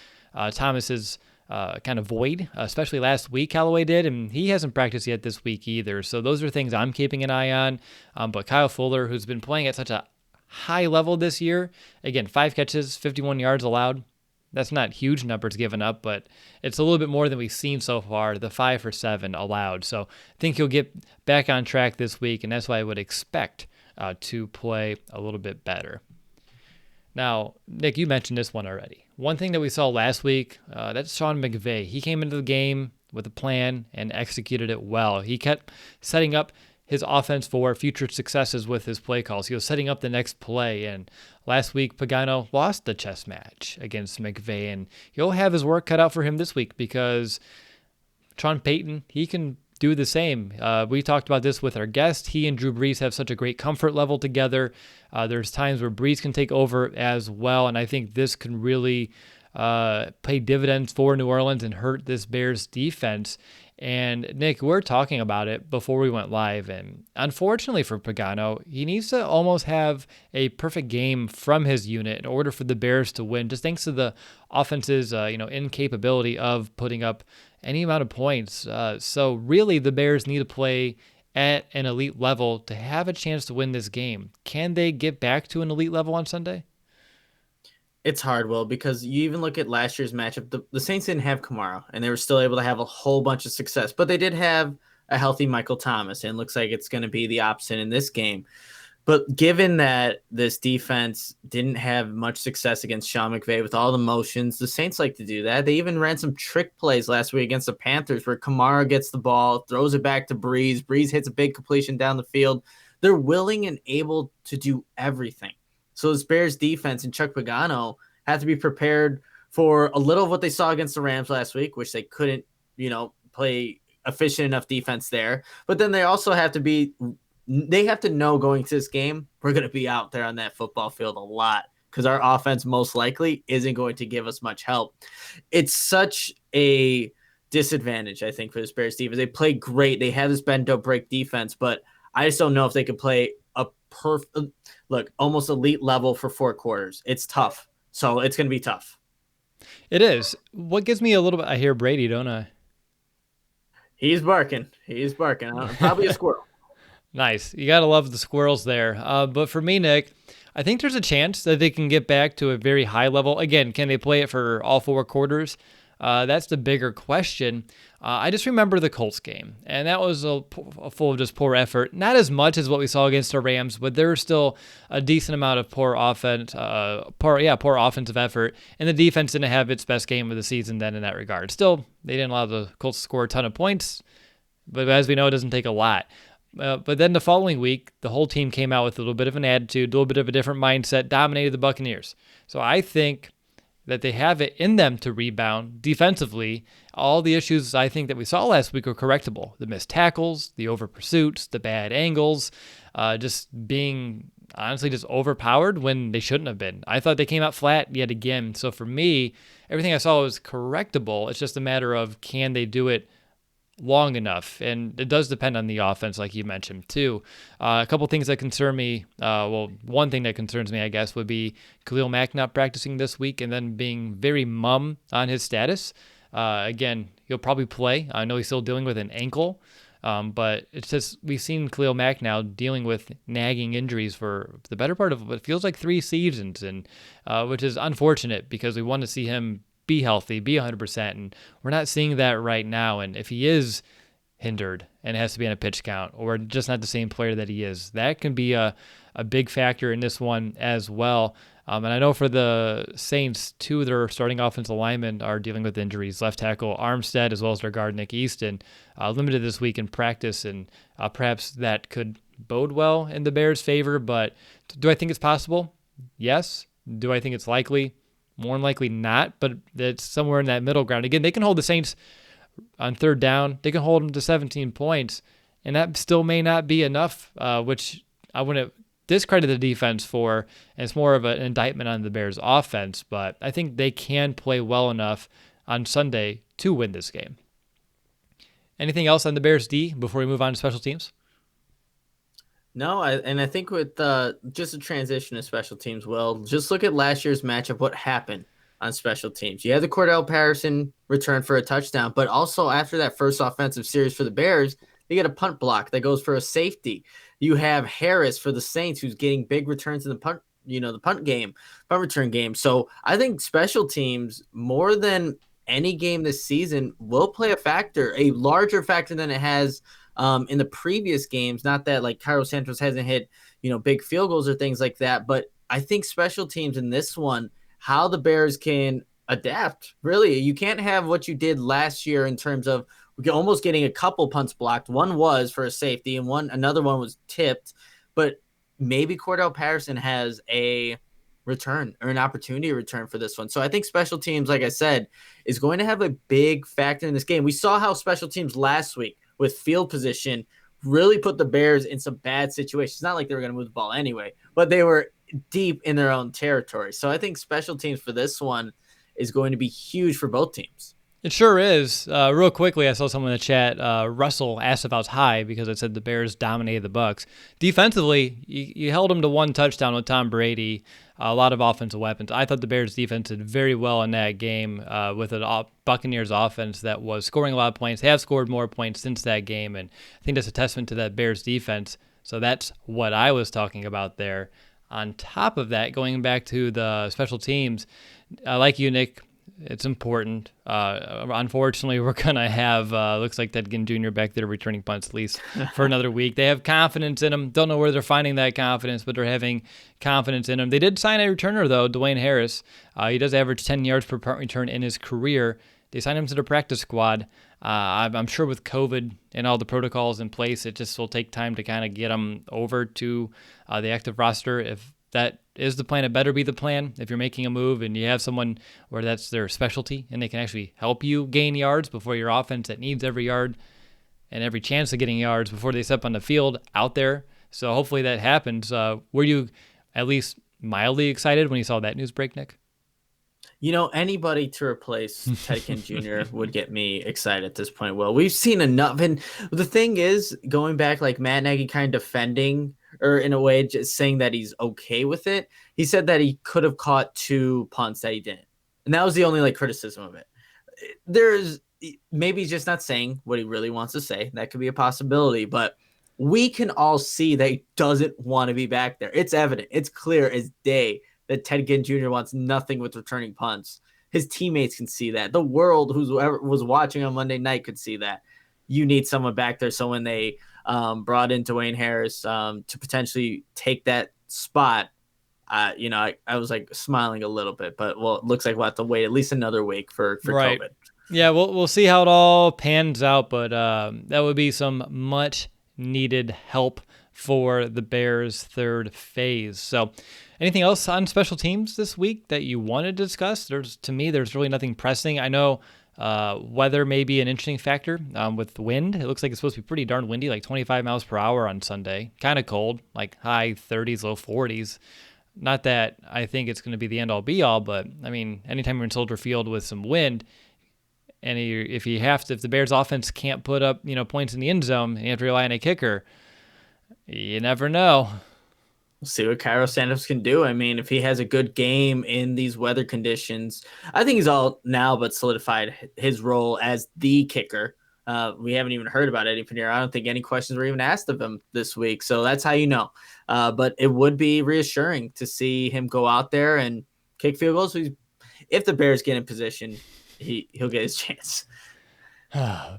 Thomas's kind of void, especially last week Callaway did, and he hasn't practiced yet this week either. So those are things I'm keeping an eye on. But Kyle Fuller, who's been playing at such a high level this year, again, 5 catches, 51 yards allowed. That's not huge numbers given up, but it's a little bit more than we've seen so far, the 5 for 7 allowed. So I think he'll get back on track this week, and that's why I would expect to play a little bit better. Now, Nick, you mentioned this one already. One thing that we saw last week, that's Sean McVay. He came into the game with a plan and executed it well. He kept setting up his offense for future successes with his play calls. He was setting up the next play, and last week Pagano lost the chess match against McVay, and he'll have his work cut out for him this week because Sean Payton, he can do the same. We talked about this with our guest. He and Drew Brees have such a great comfort level together. There's times where Brees can take over as well, and I think this can really pay dividends for New Orleans and hurt this Bears defense. And Nick, we're talking about it before we went live, and unfortunately for Pagano, he needs to almost have a perfect game from his unit in order for the Bears to win, just thanks to the offense's incapability of putting up any amount of points. So really, the Bears need to play at an elite level to have a chance to win this game. Can they get back to an elite level on Sunday? It's hard, Will, because you even look at last year's matchup. The Saints didn't have Kamara, and they were still able to have a whole bunch of success. But they did have a healthy Michael Thomas, and it looks like it's going to be the opposite in this game. But given that this defense didn't have much success against Sean McVay with all the motions, the Saints like to do that. They even ran some trick plays last week against the Panthers where Kamara gets the ball, throws it back to Brees. Brees hits a big completion down the field. They're willing and able to do everything. So this Bears defense and Chuck Pagano have to be prepared for a little of what they saw against the Rams last week, which they couldn't, play efficient enough defense there. But then they also have to know going to this game, we're going to be out there on that football field a lot because our offense most likely isn't going to give us much help. It's such a disadvantage, I think, for this Bears defense. They play great. They have this bend don't break defense, but I just don't know if they could play a almost elite level for 4 quarters. It's tough. So it's going to be tough. It is. What gives me a little bit, I hear Brady, don't I? He's barking. Probably a squirrel. Nice. You got to love the squirrels there. But for me, Nick, I think there's a chance that they can get back to a very high level. Again, can they play it for all 4 quarters? That's the bigger question. I just remember the Colts game, and that was a full of just poor effort. Not as much as what we saw against the Rams, but there was still a decent amount of poor offensive effort, and the defense didn't have its best game of the season then in that regard. Still, they didn't allow the Colts to score a ton of points, but as we know, it doesn't take a lot. But then the following week, the whole team came out with a little bit of an attitude, a little bit of a different mindset, dominated the Buccaneers. So I think that they have it in them to rebound defensively. All the issues I think that we saw last week are correctable. The missed tackles, the over pursuits, the bad angles, just being honestly just overpowered when they shouldn't have been. I thought they came out flat yet again. So for me, everything I saw was correctable. It's just a matter of can they do it long enough, and it does depend on the offense, like you mentioned too. A couple things that concern me. One thing that concerns me, I guess, would be Khalil Mack not practicing this week, and then being very mum on his status. Again, he'll probably play. I know he's still dealing with an ankle, But it's just we've seen Khalil Mack now dealing with nagging injuries for the better part of what feels like 3 seasons, and which is unfortunate because we want to see him be healthy, be 100%, and we're not seeing that right now. And if he is hindered and has to be on a pitch count or just not the same player that he is, that can be a big factor in this one as well. And I know for the Saints, two of their starting offensive linemen are dealing with injuries. Left tackle Armstead, as well as their guard Nick Easton, limited this week in practice, and perhaps that could bode well in the Bears' favor. But do I think it's possible? Yes. Do I think it's likely? More than likely not, but it's somewhere in that middle ground. Again, they can hold the Saints on third down. They can hold them to 17 points, and that still may not be enough, which I wouldn't discredit the defense for. And it's more of an indictment on the Bears' offense, but I think they can play well enough on Sunday to win this game. Anything else on the Bears' D before we move on to special teams? No, I think with just a transition to special teams, well, just look at last year's matchup, what happened on special teams. You had the Cordell Patterson return for a touchdown, but also after that first offensive series for the Bears, they get a punt block that goes for a safety. You have Harris for the Saints, who's getting big returns in the punt, the punt game, punt return game. So I think special teams, more than any game this season, will play a factor, a larger factor than it has in the previous games. Not that like Cairo Santos hasn't hit, big field goals or things like that, but I think special teams in this one, how the Bears can adapt. Really, you can't have what you did last year in terms of almost getting a couple punts blocked. One was for a safety, and another one was tipped. But maybe Cordell Patterson has a return or an opportunity to return for this one. So I think special teams, like I said, is going to have a big factor in this game. We saw how special teams last week with field position really put the Bears in some bad situations. It's not like they were going to move the ball anyway, but they were deep in their own territory. So I think special teams for this one is going to be huge for both teams. It sure is. Real quickly, I saw someone in the chat. Russell asked if I was high because I said the Bears dominated the Bucs. Defensively, you held them to one touchdown with Tom Brady. A lot of offensive weapons. I thought the Bears defense did very well in that game with a Buccaneers offense that was scoring a lot of points. They have scored more points since that game, and I think that's a testament to that Bears defense. So that's what I was talking about there. On top of that, going back to the special teams, like you, Nick, it's important. Unfortunately, we're going to have, looks like Ted Ginn Jr. back there returning punts at least for another week. They have confidence in him. Don't know where they're finding that confidence, but they're having confidence in him. They did sign a returner, though, Dwayne Harris. He does average 10 yards per punt return in his career. They signed him to the practice squad. I'm sure with COVID and all the protocols in place, it just will take time to kind of get him over to the active roster. If that is the plan, it better be the plan. If you're making a move and you have someone where that's their specialty and they can actually help you gain yards before your offense that needs every yard and every chance of getting yards before they step on the field out there. So hopefully that happens. Were you at least mildly excited when you saw that news break, Nick? Anybody to replace Ted Ginn Jr. would get me excited at this point. Well, we've seen enough. And the thing is, going back, like Matt Nagy kind of defending, or in a way just saying that he's okay with it. He said that he could have caught 2 punts that he didn't. And that was the only criticism of it. There's maybe he's just not saying what he really wants to say. That could be a possibility, but we can all see that he doesn't want to be back there. It's evident. It's clear as day that Ted Ginn Jr. wants nothing with returning punts. His teammates can see that. The world, whoever was watching on Monday night, could see that. You need someone back there. So when they brought in Dwayne Harris to potentially take that spot, I was smiling a little bit. But it looks like we'll have to wait at least another week for right. COVID. Yeah, we'll see how it all pans out. But that would be some much needed help for the Bears' third phase. So anything else on special teams this week that you want to discuss? To me, there's really nothing pressing. I know weather may be an interesting factor with wind. It looks like it's supposed to be pretty darn windy, like 25 miles per hour on Sunday. Kind of cold, like high 30s, low 40s. Not that I think it's going to be the end-all be-all, but, I mean, anytime you're in Soldier Field with some wind, and if the Bears' offense can't put up points in the end zone and you have to rely on a kicker, you never know. We'll see what Cairo Santos can do. I mean, if he has a good game in these weather conditions, I think he's all now but solidified his role as the kicker We haven't even heard about Eddie Pinheiro. I don't think any questions were even asked of him this week. So that's how you know. But it would be reassuring to see him go out there and kick field goals. If the Bears get in position, he'll get his chance.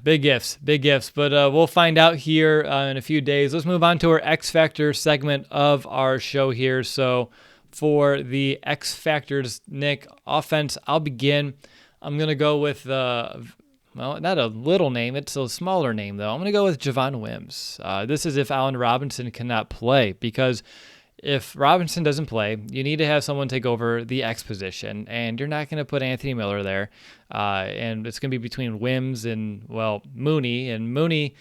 Big ifs, big ifs. But we'll find out here in a few days. Let's move on to our X Factor segment of our show here. So for the X Factors, Nick, offense, I'll begin. I'm going to go with, well, not a little name. It's a smaller name, though. I'm going to go with Javon Wims. This is if Allen Robinson cannot play, because if Robinson doesn't play, you need to have someone take over the X position, and you're not going to put Anthony Miller there. And it's going to be between Wims and, well, Mooney. And Mooney,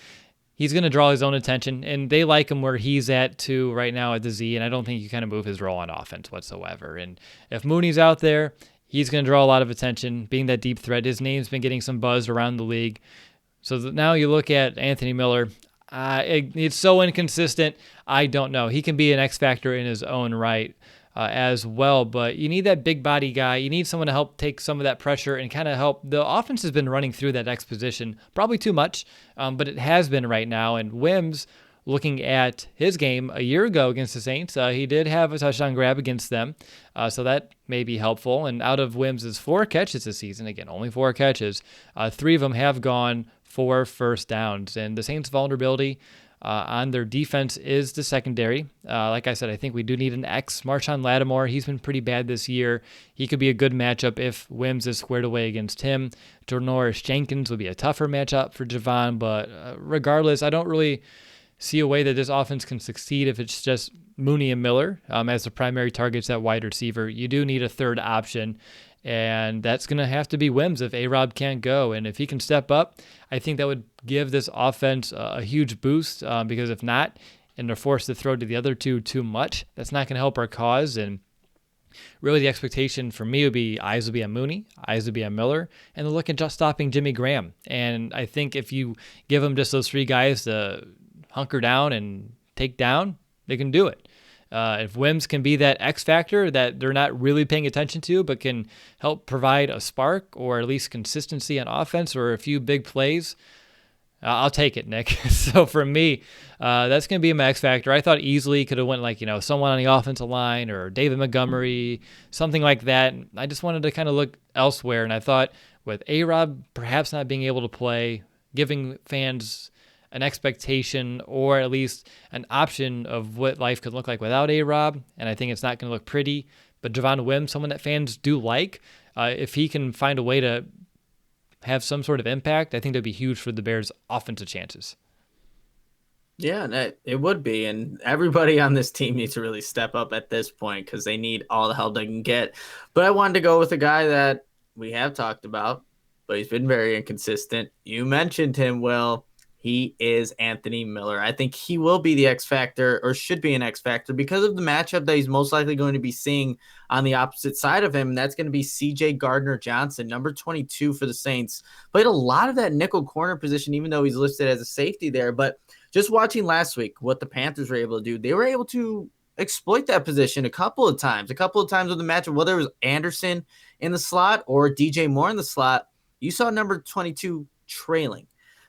he's going to draw his own attention, and they like him where he's at, too, right now at the Z, and I don't think you kind of move his role on offense whatsoever. And if Mooney's out there, he's going to draw a lot of attention, being that deep threat. His name's been getting some buzz around the league. So now you look at Anthony Miller. It's so inconsistent. I don't know. He can be an X factor in his own right as well, but you need that big body guy. You need someone to help take some of that pressure and kind of help. The offense has been running through that X position probably too much, but it has been right now. And Wims, looking at his game a year ago against the Saints, he did have a touchdown grab against them, so that may be helpful. And out of Wims' 4 catches this season, again, only 4 catches, 3 of them have gone for first downs. And the Saints' vulnerability on their defense is the secondary. Like I said, I think we do need an X. Marshawn Lattimore, he's been pretty bad this year. He could be a good matchup if Wims is squared away against him. Janoris Jenkins would be a tougher matchup for Javon, but regardless, I don't really see a way that this offense can succeed if it's just Mooney and Miller as the primary targets at wide receiver. You do need a third option, and that's going to have to be Wims if A-Rob can't go. And if he can step up, I think that would give this offense a huge boost, because if not, and they're forced to throw to the other two too much, that's not going to help our cause. And really the expectation for me would be eyes would be on Mooney, eyes would be on Miller, and they're looking just stopping Jimmy Graham. And I think if you give them just those 3 guys to hunker down and take down, they can do it. If Wims can be that X factor that they're not really paying attention to, but can help provide a spark or at least consistency on offense or a few big plays, I'll take it, Nick. So for me, that's going to be my X factor. I thought easily could have went like, someone on the offensive line or David Montgomery, something like that. I just wanted to kind of look elsewhere, and I thought with A-Rob perhaps not being able to play, giving fans an expectation or at least an option of what life could look like without A-Rob, and I think it's not going to look pretty. But Javon Wims, someone that fans do like, if he can find a way to have some sort of impact, I think that'd be huge for the Bears' offensive chances. Yeah, it would be. And everybody on this team needs to really step up at this point because they need all the help they can get. But I wanted to go with a guy that we have talked about, but he's been very inconsistent. You mentioned him, Will. He is Anthony Miller. I think he will be the X factor, or should be an X factor, because of the matchup that he's most likely going to be seeing on the opposite side of him. And that's going to be CJ Gardner-Johnson, number 22 for the Saints. Played a lot of that nickel corner position, even though he's listed as a safety there. But just watching last week, what the Panthers were able to do, they were able to exploit that position a couple of times with the matchup, whether it was Anderson in the slot or DJ Moore in the slot. You saw number 22 trailing.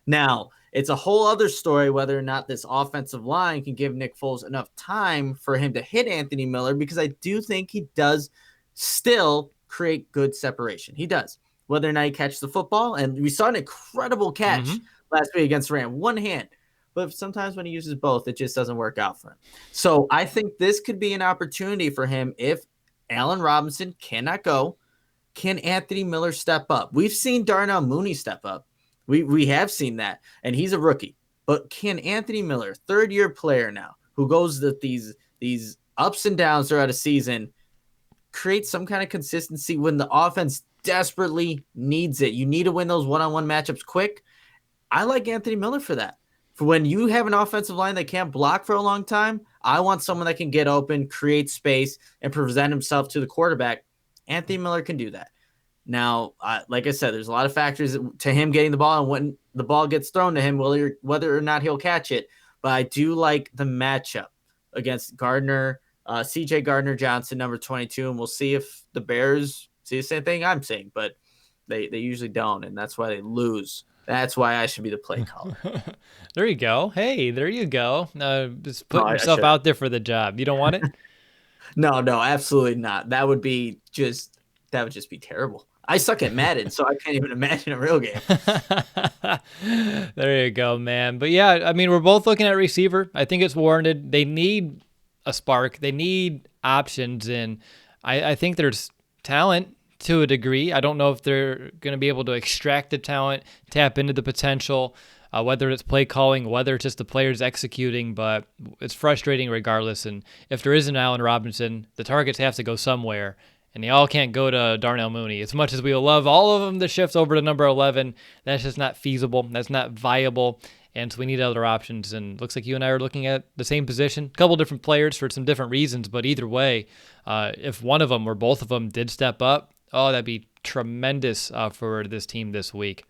Now, it's a whole other story whether or not this offensive line can give Nick Foles enough time for him to hit Anthony Miller, because I do think he does still create good separation. He does. Whether or not he catches the football, and we saw an incredible catch last week against Ram, one hand. But sometimes when he uses both, it just doesn't work out for him. So I think this could be an opportunity for him if Allen Robinson cannot go. Can Anthony Miller step up? We've seen Darnell Mooney step up. We have seen that, and he's a rookie. But can Anthony Miller, third-year player now, who goes to these ups and downs throughout a season, create some kind of consistency when the offense desperately needs it? You need to win those one-on-one matchups quick. I like Anthony Miller for that. For when you have an offensive line that can't block for a long time, I want someone that can get open, create space, and present himself to the quarterback. Anthony Miller can do that. Now, like I said, there's a lot of factors to him getting the ball and when the ball gets thrown to him, whether or not he'll catch it. But I do like the matchup against CJ Gardner-Johnson, number 22, and we'll see if the Bears see the same thing I'm saying, but they usually don't, and that's why they lose That's why I should be the play caller. There you go. Hey, there you go. Just No, putting I yourself should. out there for the job. You don't want it? No, no, absolutely not. That would just be terrible. I suck at Madden, so I can't even imagine a real game. There you go, man. But yeah, I mean, we're both looking at receiver. I think it's warranted. They need a spark. They need options, and I think there's talent to a degree. I don't know if they're going to be able to extract the talent, tap into the potential, whether it's play calling, whether it's just the players executing, but it's frustrating regardless. And if there is an Allen Robinson, the targets have to go somewhere, and they all can't go to Darnell Mooney. As much as we love all of them to shift over to number 11, that's just not feasible. That's not viable. And so we need other options. And looks like you and I are looking at the same position. A couple different players for some different reasons, but either way, if one of them or both of them did step up, oh, that'd be tremendous for this team this week.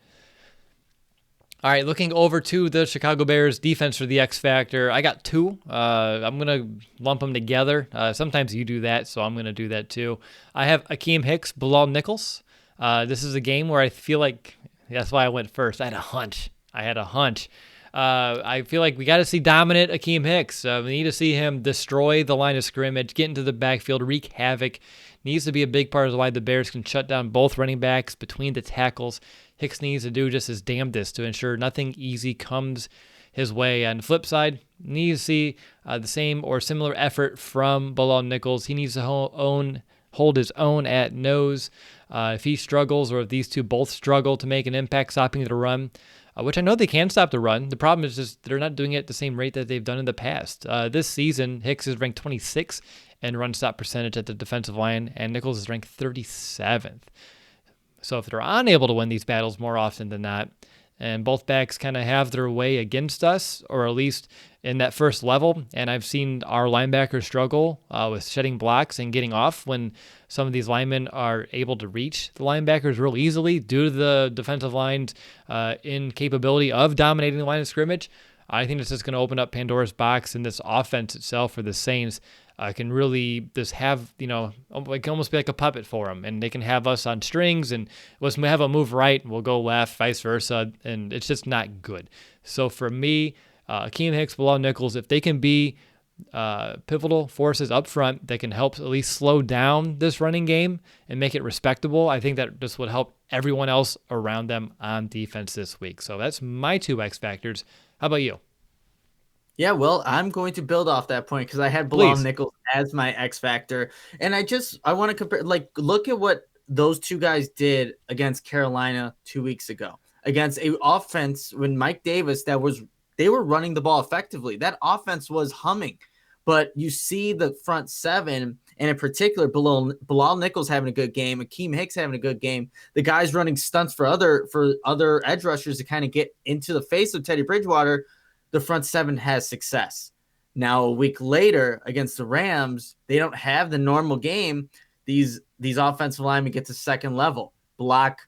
All right, looking over to the Chicago Bears defense for the X Factor. I got two. I'm going to lump them together. Sometimes you do that, so I'm going to do that too. I have Akeem Hicks, Bilal Nichols. This is a game where I feel like that's why I went first. I had a hunch. I feel like we got to see dominant Akeem Hicks. We need to see him destroy the line of scrimmage, get into the backfield, wreak havoc. Needs to be a big part of why the Bears can shut down both running backs between the tackles. Hicks needs to do just his damnedest to ensure nothing easy comes his way. On the flip side, needs to see the same or similar effort from Bilal Nichols. He needs to hold his own at nose. If he struggles or if these two both struggle to make an impact stopping the run, which I know they can stop the run. The problem is just they're not doing it at the same rate that they've done in the past. This season, Hicks is ranked 26th in run stop percentage at the defensive line, and Nichols is ranked 37th. So if they're unable to win these battles more often than not, and both backs kind of have their way against us, or at least in that first level, and I've seen our linebackers struggle with shedding blocks and getting off when some of these linemen are able to reach the linebackers real easily due to the defensive line's incapability of dominating the line of scrimmage. I think it's just going to open up Pandora's box, and this offense itself for the Saints can really just have, like almost be like a puppet for them, and they can have us on strings, and let's have a move right, we'll go left, vice versa, and it's just not good. So for me, Akeem Hicks, Bilal Nichols, if they can be pivotal forces up front that can help at least slow down this running game and make it respectable, I think that this would help everyone else around them on defense this week. So that's my two X factors. How about you? Yeah, well, I'm going to build off that point because I had Bilal Please. Nichols as my X factor, and I want to compare. Like, look at what those two guys did against Carolina 2 weeks ago against a offense when Mike Davis they were running the ball effectively. That offense was humming, but you see the front seven, and in particular, Bilal Nichols having a good game, Akeem Hicks having a good game. The guys running stunts for other edge rushers to kind of get into the face of Teddy Bridgewater. The front seven has success. Now, a week later against the Rams, they don't have the normal game. These offensive linemen get to second level, block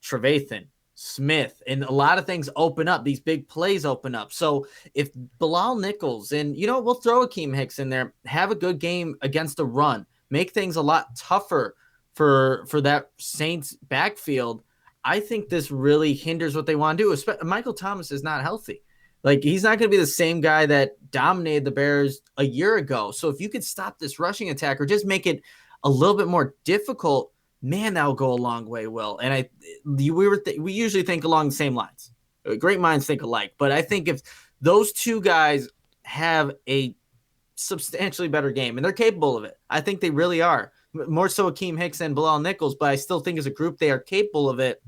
Trevathan, Smith, and a lot of things open up. These big plays open up. So if Bilal Nichols and, we'll throw Akeem Hicks in there, have a good game against the run, make things a lot tougher for that Saints backfield, I think this really hinders what they want to do. Michael Thomas is not healthy. Like, he's not going to be the same guy that dominated the Bears a year ago. So if you could stop this rushing attack or just make it a little bit more difficult, man, that'll go a long way, Will. And we usually think along the same lines. Great minds think alike. But I think if those two guys have a substantially better game, and they're capable of it, I think they really are. More so Akeem Hicks and Bilal Nichols, but I still think as a group they are capable of it.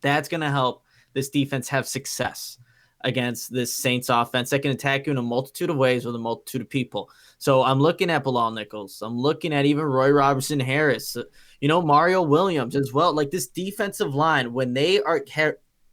That's going to help this defense have success against this Saints offense that can attack you in a multitude of ways with a multitude of people. So I'm looking at Bilal Nichols. I'm looking at even Roy Robertson Harris, Mario Williams as well. Like, this defensive line, when they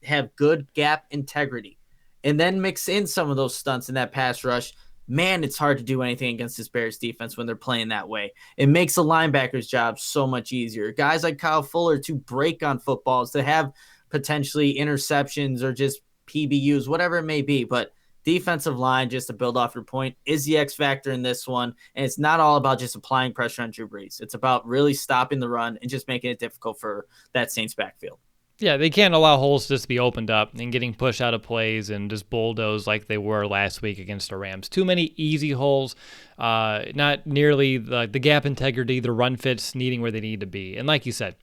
have good gap integrity and then mix in some of those stunts in that pass rush, man, it's hard to do anything against this Bears defense when they're playing that way. It makes the linebacker's job so much easier. Guys like Kyle Fuller to break on footballs, to have potentially interceptions or just PBUs, whatever it may be. But defensive line, just to build off your point, is the X factor in this one. And it's not all about just applying pressure on Drew Brees. It's about really stopping the run and just making it difficult for that Saints backfield. Yeah, they can't allow holes just to be opened up and getting pushed out of plays and just bulldozed like they were last week against the Rams. Too many easy holes, not nearly the gap integrity, the run fits needing where they need to be. And like you said,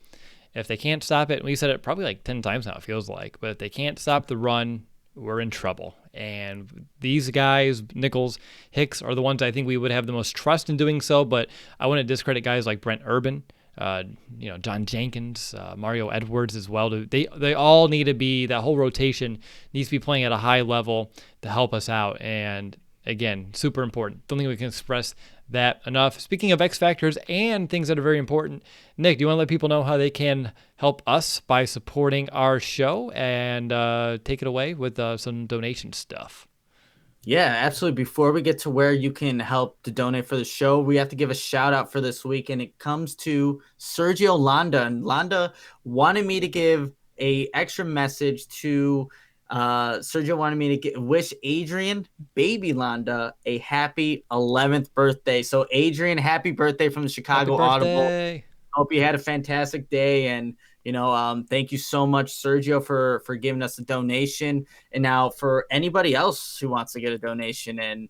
if they can't stop it, we said it probably like 10 times now, it feels like, but if they can't stop the run, we're in trouble. And these guys, Nichols, Hicks, are the ones I think we would have the most trust in doing so, but I wouldn't discredit guys like Brent Urban, uh, John Jenkins, Mario Edwards as well. They all need to be, that whole rotation needs to be playing at a high level to help us out. And again, super important. Don't think we can express that enough. Speaking of X factors and things that are very important, Nick, do you want to let people know how they can help us by supporting our show and take it away with some donation stuff? Yeah, absolutely. Before we get to where you can help to donate for the show, we have to give a shout out for this week, and it comes to Sergio Landa. And Landa wanted me to give a extra message to Sergio wanted me to wish Adrian, baby Landa, a happy 11th birthday. So Adrian, happy birthday from the Happy Chicago Audible. birthday. Hope you had a fantastic day, and thank you so much, Sergio, for giving us a donation. And now for anybody else who wants to get a donation and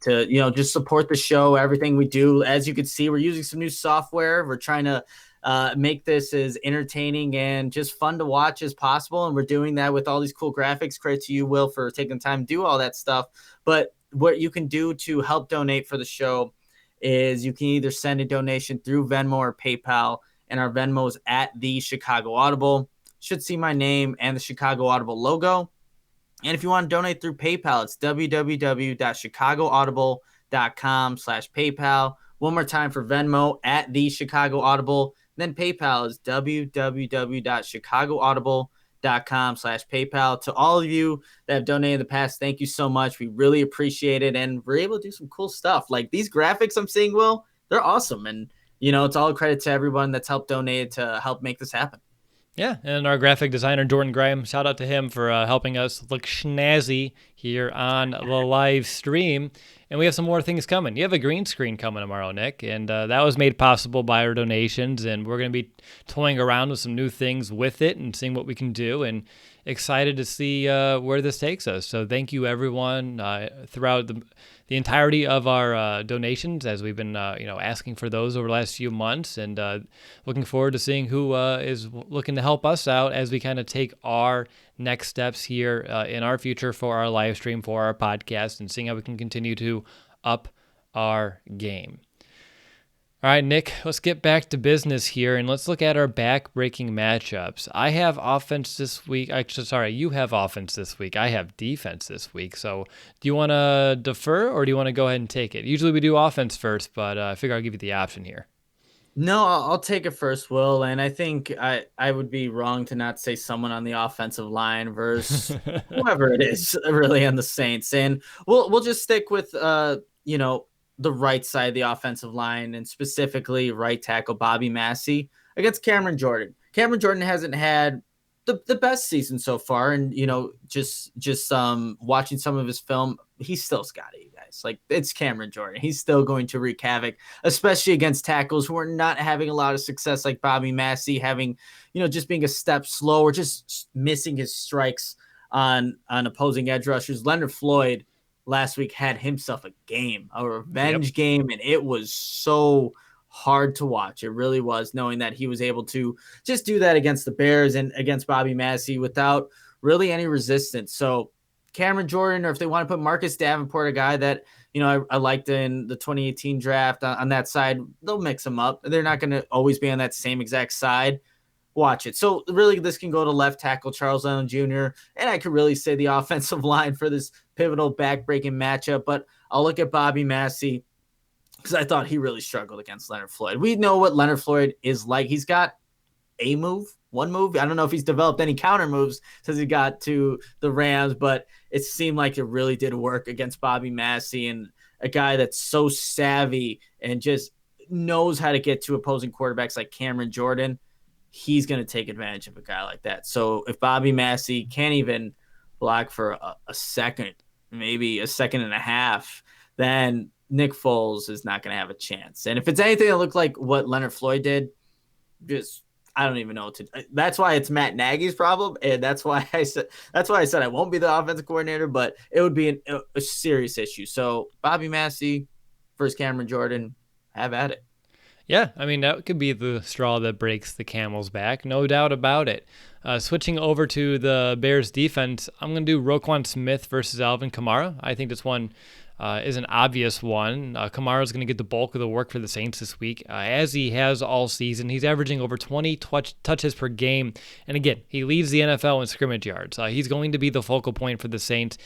to just support the show, everything we do. As you can see, we're using some new software. We're trying to make this as entertaining and just fun to watch as possible, and we're doing that with all these cool graphics. Credit to you, Will, for taking the time to do all that stuff. But what you can do to help donate for the show is you can either send a donation through Venmo or PayPal, and our Venmo is at the Chicago Audible. Should see my name and the Chicago Audible logo. And if you want to donate through PayPal, it's www.chicagoaudible.com/PayPal. One more time for Venmo at the Chicago Audible. Then PayPal is www.chicagoaudible.com/PayPal. To all of you that have donated in the past, thank you so much. We really appreciate it. And we're able to do some cool stuff. Like these graphics I'm seeing, Will, they're awesome. And, it's all credit to everyone that's helped donate to help make this happen. Yeah, and our graphic designer, Jordan Graham, shout out to him for helping us look snazzy here on the live stream. And we have some more things coming. You have a green screen coming tomorrow, Nick, and that was made possible by our donations. And we're going to be toying around with some new things with it and seeing what we can do. And excited to see where this takes us. So thank you, everyone, throughout the entirety of our donations, as we've been asking for those over the last few months, and looking forward to seeing who is looking to help us out as we kind of take our next steps here in our future for our live stream, for our podcast, and seeing how we can continue to up our game. All right, Nick, let's get back to business here, and let's look at our back-breaking matchups. I have offense this week. Actually, sorry, you have offense this week. I have defense this week. So do you want to defer, or do you want to go ahead and take it? Usually we do offense first, but I figure I'll give you the option here. No, I'll take it first, Will. And I think I would be wrong to not say someone on the offensive line versus whoever it is really on the Saints. And we'll just stick with the right side of the offensive line, and specifically right tackle Bobby Massey against Cameron Jordan. Cameron Jordan hasn't had the best season so far, and just watching some of his film, he's still got it, you guys. Like, it's Cameron Jordan. He's still going to wreak havoc, especially against tackles who are not having a lot of success, like Bobby Massey, having just being a step slow or just missing his strikes on opposing edge rushers. Leonard Floyd last week had himself a revenge game, and it was so hard to watch. It really was, knowing that he was able to just do that against the Bears and against Bobby Massey without really any resistance. So Cameron Jordan, or if they want to put Marcus Davenport, a guy that I liked in the 2018 draft on that side, they'll mix them up. They're not going to always be on that same exact side. Watch it. So really, this can go to left tackle Charles Allen Jr., and I could really say the offensive line for this pivotal back-breaking matchup. But I'll look at Bobby Massey because I thought he really struggled against Leonard Floyd. We know what Leonard Floyd is like. He's got one move. I don't know if he's developed any counter moves since he got to the Rams, but it seemed like it really did work against Bobby Massey, and a guy that's so savvy and just knows how to get to opposing quarterbacks like Cameron Jordan. He's going to take advantage of a guy like that. So if Bobby Massey can't even block for a second, maybe a second and a half, then Nick Foles is not going to have a chance. And if it's anything that looked like what Leonard Floyd did, just I don't even know what to. That's why it's Matt Nagy's problem, and that's why I said I won't be the offensive coordinator, but it would be a serious issue. So Bobby Massey versus Cameron Jordan, have at it. Yeah, I mean, that could be the straw that breaks the camel's back, no doubt about it. Switching over to the Bears defense, I'm going to do Roquan Smith versus Alvin Kamara. I think this one is an obvious one. Kamara is going to get the bulk of the work for the Saints this week, as he has all season. He's averaging over 20 touches per game. And again, he leads the NFL in scrimmage yards. He's going to be the focal point for the Saints.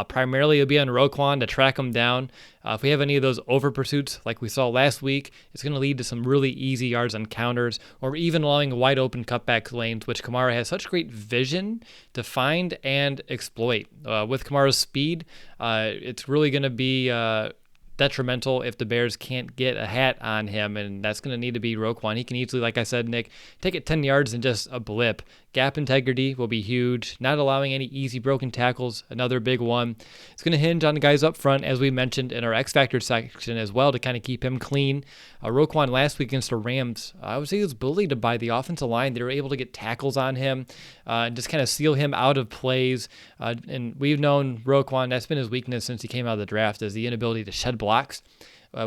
Primarily, it'll be on Roquan to track him down. If we have any of those over pursuits like we saw last week, it's going to lead to some really easy yards on counters or even allowing wide open cutback lanes, which Kamara has such great vision to find and exploit. With Kamara's speed, it's really going to be detrimental if the Bears can't get a hat on him, and that's going to need to be Roquan. He can easily, like I said, Nick, take it 10 yards and just a blip. Gap integrity will be huge. Not allowing any easy broken tackles, another big one. It's going to hinge on the guys up front, as we mentioned in our X Factor section as well, to kind of keep him clean. Roquan last week against the Rams, I would say he was bullied by the offensive line. They were able to get tackles on him and just kind of seal him out of plays. And we've known Roquan, that's been his weakness since he came out of the draft, is the inability to shed blocks.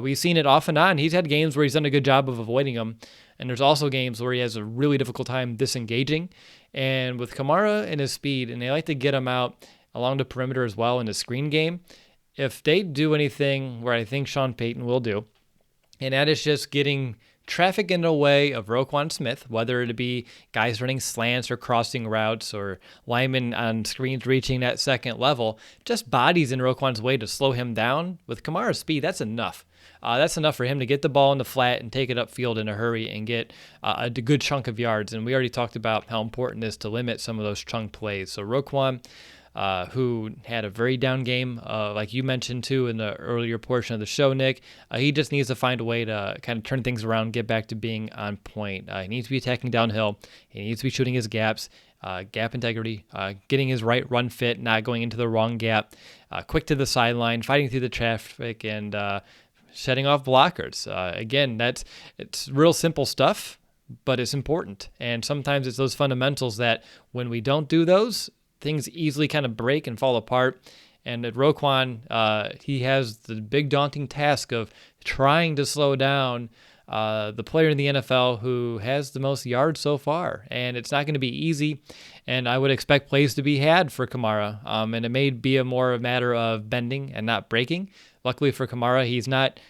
We've seen it off and on. He's had games where he's done a good job of avoiding them. And there's also games where he has a really difficult time disengaging. And with Kamara and his speed, and they like to get him out along the perimeter as well in the screen game, if they do anything where I think Sean Payton will do, and that is just getting traffic in the way of Roquan Smith, whether it be guys running slants or crossing routes or linemen on screens reaching that second level, just bodies in Roquan's way to slow him down. With Kamara's speed, that's enough. That's enough for him to get the ball in the flat and take it upfield in a hurry and get a good chunk of yards. And we already talked about how important it is to limit some of those chunk plays. So Roquan, who had a very down game, like you mentioned too in the earlier portion of the show, Nick. He just needs to find a way to kind of turn things around, get back to being on point. He needs to be attacking downhill. He needs to be shooting his gaps, gap integrity, getting his right run fit, not going into the wrong gap, quick to the sideline, fighting through the traffic, and shedding off blockers. Again, it's real simple stuff, but it's important. And sometimes it's those fundamentals that when we don't do those, things easily kind of break and fall apart. And at Roquan, he has the big daunting task of trying to slow down the player in the NFL who has the most yards so far. And it's not going to be easy. And I would expect plays to be had for Kamara. And it may be a more matter of bending and not breaking. Luckily for Kamara, he's not,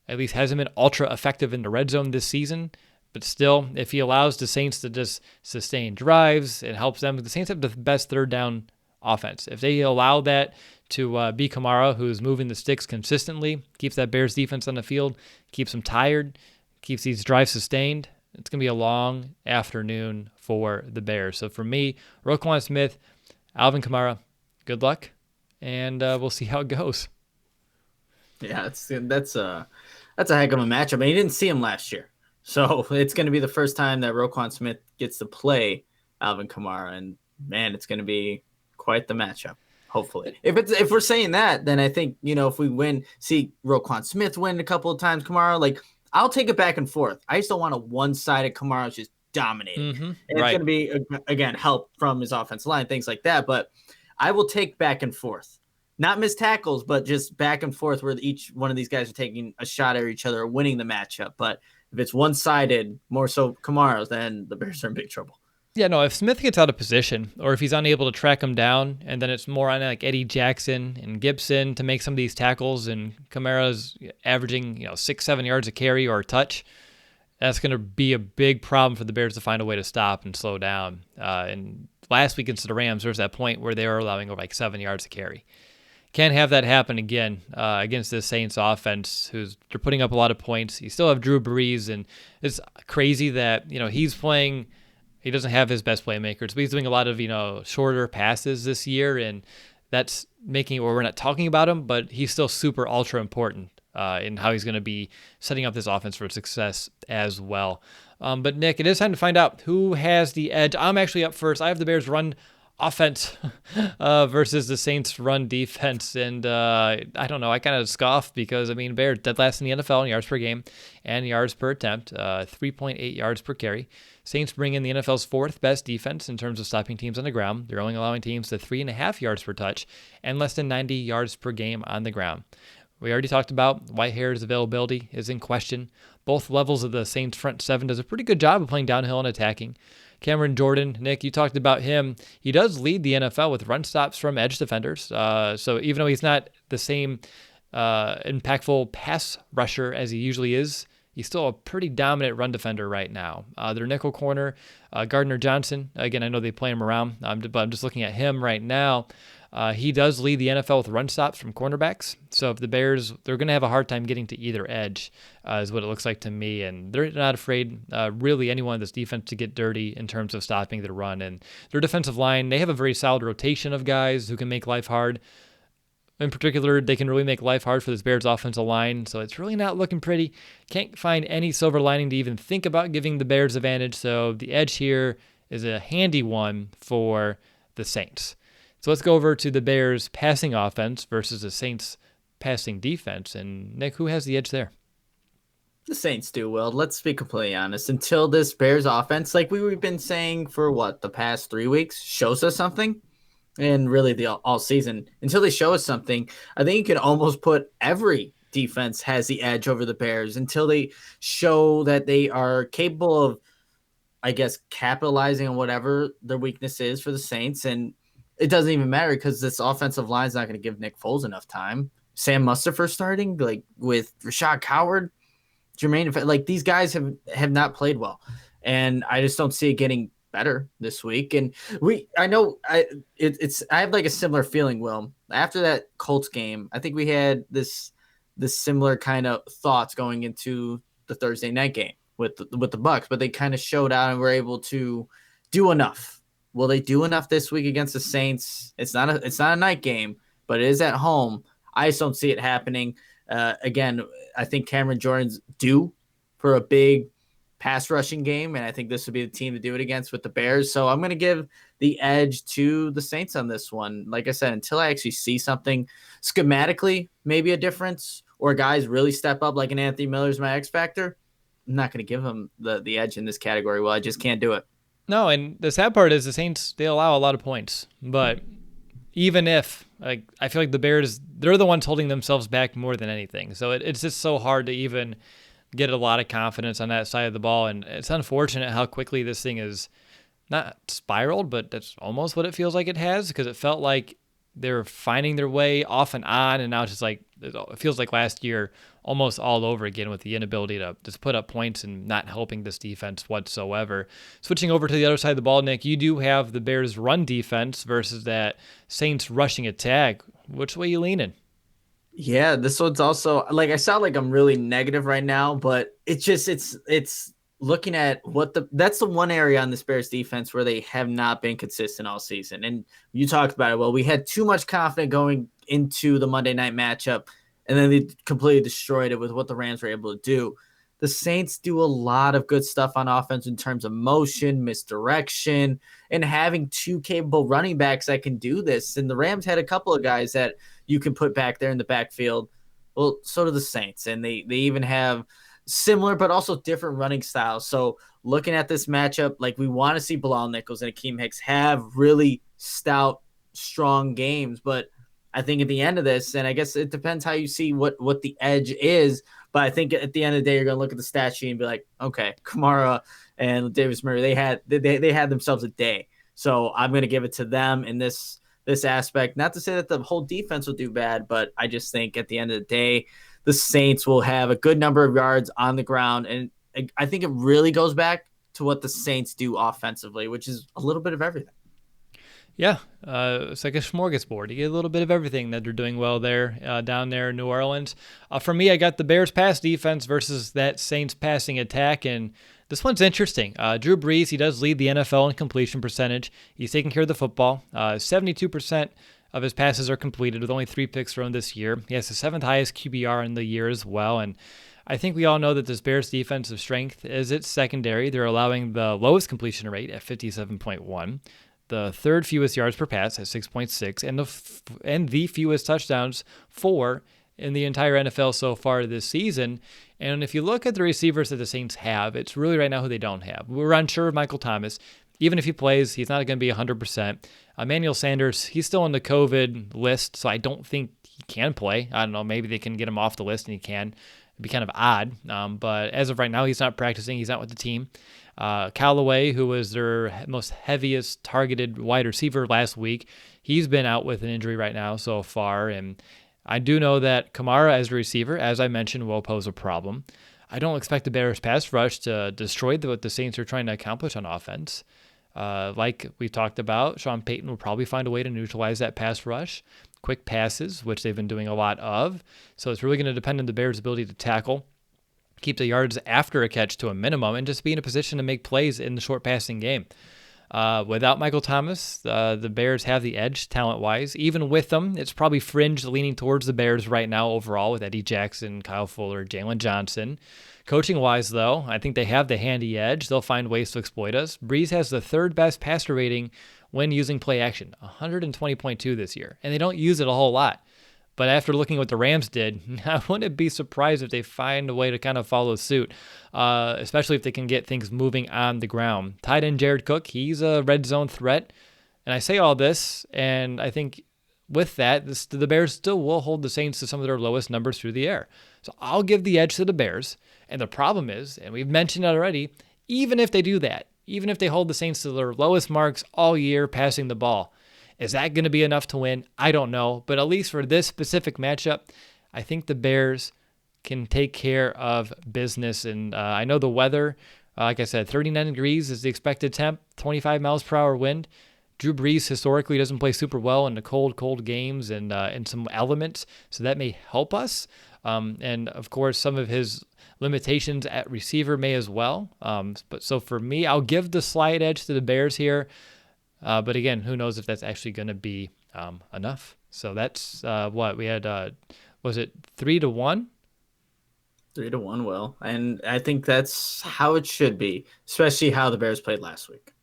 at least hasn't been ultra effective in the red zone this season. But still, if he allows the Saints to just sustain drives, it helps them. The Saints have the best third down offense. If they allow that to be Kamara, who's moving the sticks consistently, keeps that Bears defense on the field, keeps them tired, keeps these drives sustained, it's going to be a long afternoon for the Bears. So for me, Roquan Smith, Alvin Kamara, good luck, and we'll see how it goes. Yeah, that's a heck of a matchup. I mean, you didn't see him last year. So it's going to be the first time that Roquan Smith gets to play Alvin Kamara, and man, it's going to be quite the matchup. Hopefully, if we're saying that, then I think if we see Roquan Smith win a couple of times, Kamara, like I'll take it back and forth. I just don't want a one-sided Kamara just dominating. Mm-hmm. And Right. It's going to be again help from his offensive line, things like that. But I will take back and forth. Not missed tackles, but just back and forth where each one of these guys are taking a shot at each other or winning the matchup. But if it's one-sided, more so Kamara's, then the Bears are in big trouble. Yeah, no, if Smith gets out of position or if he's unable to track him down, and then it's more on like Eddie Jackson and Gibson to make some of these tackles, and Kamara's averaging 6-7 yards a carry or a touch, that's going to be a big problem for the Bears to find a way to stop and slow down. And last week against the Rams, there was that point where they were allowing over like 7 yards a carry. Can't have that happen again against this Saints offense, they're putting up a lot of points. You still have Drew Brees, and it's crazy that he's playing. He doesn't have his best playmakers, but he's doing a lot of shorter passes this year, and that's making it where we're not talking about him, but he's still super ultra important in how he's going to be setting up this offense for success as well. But Nick, it is time to find out who has the edge. I'm actually up first. I have the Bears run offense versus the Saints' run defense. And I don't know, I kind of scoff because, I mean, Bears dead last in the NFL in yards per game and yards per attempt, 3.8 yards per carry. Saints bring in the NFL's fourth best defense in terms of stopping teams on the ground. They're only allowing teams to 3.5 yards per touch and less than 90 yards per game on the ground. We already talked about Whitehair's availability is in question. Both levels of the Saints front seven does a pretty good job of playing downhill and attacking. Cameron Jordan, Nick, you talked about him. He does lead the NFL with run stops from edge defenders. So even though he's not the same impactful pass rusher as he usually is, he's still a pretty dominant run defender right now. Their nickel corner, Gardner Johnson. Again, I know they play him around, but I'm just looking at him right now. He does lead the NFL with run stops from cornerbacks. So if the Bears, they're going to have a hard time getting to either edge, is what it looks like to me. And they're not afraid, really, anyone in this defense to get dirty in terms of stopping the run. And their defensive line, they have a very solid rotation of guys who can make life hard. In particular, they can really make life hard for this Bears offensive line, so it's really not looking pretty. Can't find any silver lining to even think about giving the Bears advantage, so the edge here is a handy one for the Saints. So let's go over to the Bears passing offense versus the Saints passing defense. And Nick, who has the edge there? The Saints do, Will. Let's be completely honest. Until this Bears offense, like we've been saying for the past 3 weeks, shows us something, and really the all season, until they show us something, I think you can almost put every defense has the edge over the Bears until they show that they are capable of, I guess, capitalizing on whatever their weakness is for the Saints. And it doesn't even matter because this offensive line is not going to give Nick Foles enough time. Sam Mustipher starting, like with Rashad Coward, Jermaine, like these guys have not played well, and I just don't see it getting better this week. And I have like a similar feeling, Will. After that Colts game, I think we had this similar kind of thoughts going into the Thursday night game with the Bucks, but they kind of showed out and were able to do enough. Will they do enough this week against the Saints? It's not a night game, but it is at home. I just don't see it happening. Again, I think Cameron Jordan's due for a big pass rushing game, and I think this would be the team to do it against with the Bears. So I'm going to give the edge to the Saints on this one. Like I said, until I actually see something schematically, maybe a difference, or guys really step up like an Anthony Miller's my X factor, I'm not going to give them the edge in this category. Well, I just can't do it. No, and the sad part is the Saints, they allow a lot of points. But even if, like, I feel like the Bears, they're the ones holding themselves back more than anything. So it's just so hard to even get a lot of confidence on that side of the ball. And it's unfortunate how quickly this thing is not spiraled, but that's almost what it feels like it has, because it felt like they're finding their way off and on, and now it's just like it feels like last year almost all over again with the inability to just put up points and not helping this defense whatsoever. Switching over to the other side of the ball, Nick, you do have the Bears' run defense versus that Saints rushing attack. Which way you leaning? Yeah, this one's also, like, I sound like I'm really negative right now, but it's looking at that's the one area on this Bears defense where they have not been consistent all season. And you talked about it. Well, we had too much confidence going into the Monday night matchup, and then they completely destroyed it with what the Rams were able to do. The Saints do a lot of good stuff on offense in terms of motion, misdirection, and having two capable running backs that can do this. And the Rams had a couple of guys that you can put back there in the backfield. Well, so do the Saints. And they even have similar but also different running styles. So looking at this matchup, like, we want to see Bilal Nichols and Akeem Hicks have really stout, strong games. But I think at the end of this, and I guess it depends how you see what the edge is, but I think at the end of the day, you're going to look at the stat sheet and be like, okay, Kamara and Davis Murray, they had themselves a day. So I'm going to give it to them in this aspect. Not to say that the whole defense will do bad, but I just think at the end of the day, the Saints will have a good number of yards on the ground. And I think it really goes back to what the Saints do offensively, which is a little bit of everything. Yeah, it's like a smorgasbord. You get a little bit of everything that they're doing well there, down there in New Orleans. For me, I got the Bears pass defense versus that Saints passing attack, and this one's interesting. Drew Brees, he does lead the NFL in completion percentage. He's taking care of the football. 72% of his passes are completed with only 3 picks thrown this year. He has the 7th highest QBR in the year as well, and I think we all know that this Bears defensive strength is its secondary. They're allowing the lowest completion rate at 57.1. the third fewest yards per pass at 6.6, and the fewest touchdowns, 4, in the entire NFL so far this season. And if you look at the receivers that the Saints have, it's really right now who they don't have. We're unsure of Michael Thomas. Even if he plays, he's not going to be 100%. Emmanuel Sanders, he's still on the COVID list, so I don't think he can play. I don't know, maybe they can get him off the list and he can. It'd be kind of odd. But as of right now, he's not practicing. He's not with the team. Callaway, who was their most heaviest targeted wide receiver last week, he's been out with an injury right now so far. And I do know that Kamara as a receiver, as I mentioned, will pose a problem. I don't expect the Bears pass rush to destroy what the Saints are trying to accomplish on offense. Like we talked about, Sean Payton will probably find a way to neutralize that pass rush. Quick passes, which they've been doing a lot of. So it's really going to depend on the Bears' ability to tackle, keep the yards after a catch to a minimum, and just be in a position to make plays in the short passing game. Without Michael Thomas, the Bears have the edge talent-wise. Even with them, it's probably fringe leaning towards the Bears right now overall with Eddie Jackson, Kyle Fuller, Jalen Johnson. Coaching-wise, though, I think they have the handy edge. They'll find ways to exploit us. Breeze has the third best passer rating when using play action, 120.2 this year, and they don't use it a whole lot. But after looking at what the Rams did, I wouldn't be surprised if they find a way to kind of follow suit, especially if they can get things moving on the ground. Tight end Jared Cook, he's a red zone threat. And I say all this, and I think with that, the Bears still will hold the Saints to some of their lowest numbers through the air. So I'll give the edge to the Bears. And the problem is, and we've mentioned it already, even if they do that, even if they hold the Saints to their lowest marks all year passing the ball, is that going to be enough to win? I don't know. But at least for this specific matchup, I think the Bears can take care of business. And I know the weather, like I said, 39 degrees is the expected temp, 25 miles per hour wind. Drew Brees historically doesn't play super well in the cold games and in some elements, so that may help us. And, of course, some of his limitations at receiver may as well. But so for me, I'll give the slight edge to the Bears here. But again, who knows if that's actually going to be enough. So that's what we had. Was it 3-1? 3-1, Will. And I think that's how it should be, especially how the Bears played last week.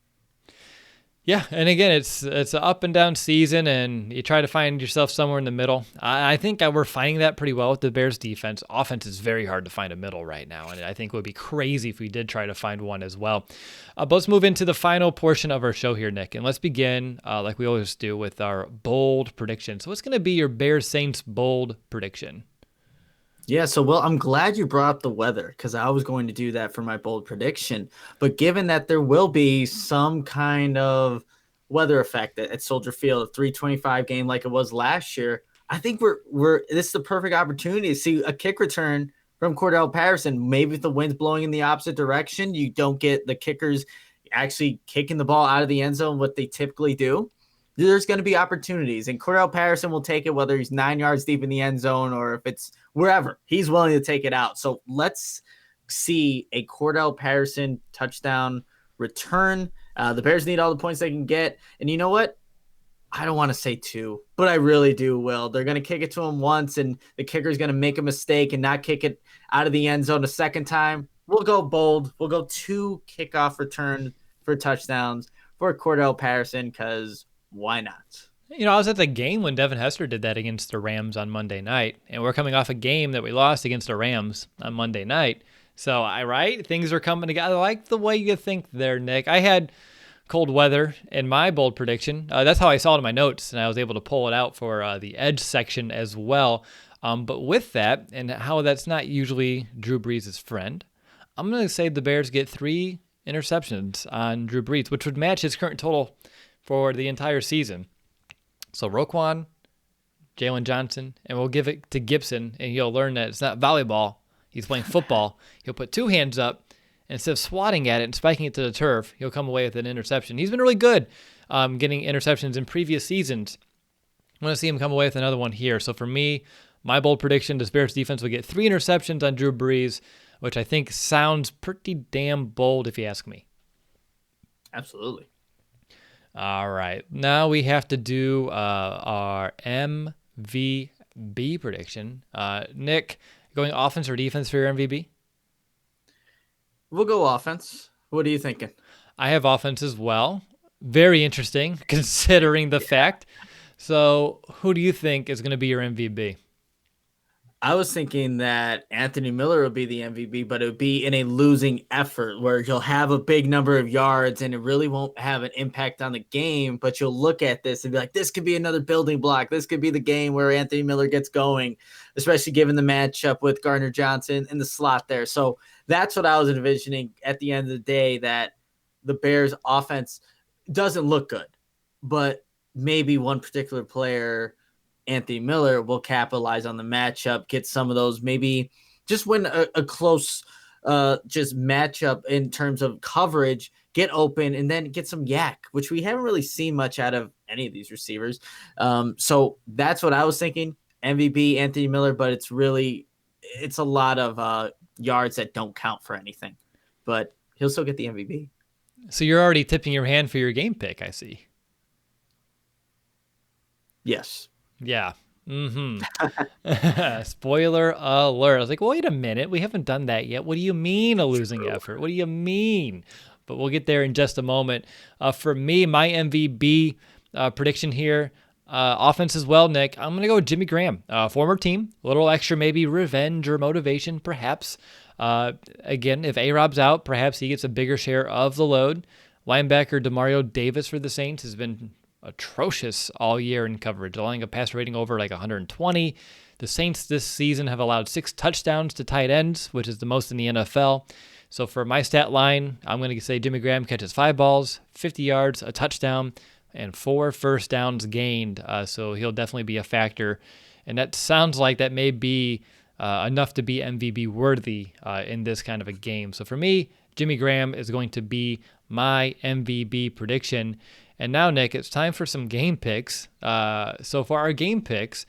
Yeah, and again, it's an up and down season, and you try to find yourself somewhere in the middle. I think we're finding that pretty well with the Bears' defense. Offense is very hard to find a middle right now, and I think it would be crazy if we did try to find one as well. But let's move into the final portion of our show here, Nick, and let's begin, like we always do, with our bold prediction. So what's going to be your Bears-Saints bold prediction? Yeah, so Will, I'm glad you brought up the weather because I was going to do that for my bold prediction. But given that there will be some kind of weather effect at Soldier Field, a 325 game like it was last year, I think this is the perfect opportunity to see a kick return from Cordell Patterson. Maybe if the wind's blowing in the opposite direction, you don't get the kickers actually kicking the ball out of the end zone, what they typically do. There's going to be opportunities, and Cordell Patterson will take it whether he's 9 yards deep in the end zone or if it's wherever. He's willing to take it out. So let's see a Cordell Patterson touchdown return. The Bears need all the points they can get. And you know what? I don't want to say 2, but I really do, Will. They're going to kick it to him once, and the kicker is going to make a mistake and not kick it out of the end zone a second time. We'll go bold. We'll go 2 kickoff return for touchdowns for Cordell Patterson because why not? You know, I was at the game when Devin Hester did that against the Rams on Monday night, and we're coming off a game that we lost against the Rams on Monday night. So, things are coming together. I like the way you think there, Nick. I had cold weather in my bold prediction. That's how I saw it in my notes, and I was able to pull it out for the edge section as well. But with that, and how that's not usually Drew Brees' friend, I'm going to say the Bears get 3 interceptions on Drew Brees, which would match his current total for the entire season. So Roquan, Jalen Johnson, and we'll give it to Gibson, and he'll learn that it's not volleyball. He's playing football. He'll put 2 hands up, and instead of swatting at it and spiking it to the turf, he'll come away with an interception. He's been really good getting interceptions in previous seasons. I want to see him come away with another one here. So for me, my bold prediction, the Bears defense will get 3 interceptions on Drew Brees, which I think sounds pretty damn bold if you ask me. Absolutely. All right. Now we have to do our MVP prediction. Nick, going offense or defense for your MVP? We'll go offense. What are you thinking? I have offense as well. Very interesting considering the fact. So, who do you think is going to be your MVP? I was thinking that Anthony Miller would be the MVP, but it would be in a losing effort where you'll have a big number of yards and it really won't have an impact on the game. But you'll look at this and be like, this could be another building block. This could be the game where Anthony Miller gets going, especially given the matchup with Gardner Johnson in the slot there. So that's what I was envisioning at the end of the day, that the Bears offense doesn't look good, but maybe one particular player, Anthony Miller, will capitalize on the matchup, get some of those, maybe just win a close just matchup in terms of coverage, get open, and then get some yak, which we haven't really seen much out of any of these receivers. So that's what I was thinking. MVP Anthony Miller, but it's a lot of yards that don't count for anything, but he'll still get the MVP. So, you're already tipping your hand for your game pick, I see. Yes. Yeah. Spoiler alert. I was like, wait a minute. We haven't done that yet. What do you mean a losing effort? What do you mean? But we'll get there in just a moment. For me, my MVP prediction here, offense as well, Nick. I'm going to go with Jimmy Graham, former team. A little extra maybe revenge or motivation, perhaps. Again, if A-Rob's out, perhaps he gets a bigger share of the load. Linebacker Demario Davis for the Saints has been atrocious all year in coverage, allowing a pass rating over like 120. The Saints this season have allowed 6 touchdowns to tight ends, which is the most in the NFL. So for my stat line, I'm going to say Jimmy Graham catches 5 balls, 50 yards, a touchdown, and 4 first downs gained. So he'll definitely be a factor. And that sounds like that may be enough to be MVP worthy in this kind of a game. So for me, Jimmy Graham is going to be my MVP prediction. And now, Nick, it's time for some game picks. So for our game picks,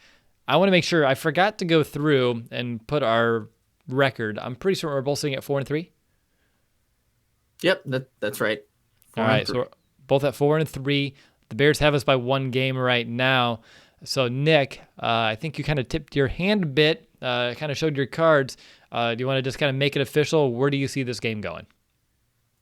I want to make sure I forgot to go through and put our record. I'm pretty sure we're both sitting at 4-3. Yep, that's right. All right, so we're both at 4-3. The Bears have us by 1 game right now. So Nick, I think you kind of tipped your hand a bit, kind of showed your cards. Do you want to just kind of make it official? Where do you see this game going?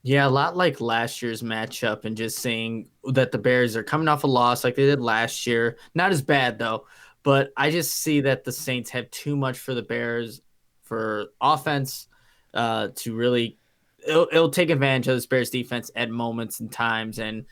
Yeah, a lot like last year's matchup, and just seeing that the Bears are coming off a loss like they did last year. Not as bad though, but I just see that the Saints have too much for the Bears for offense to really. It'll take advantage of this Bears defense at moments and times, and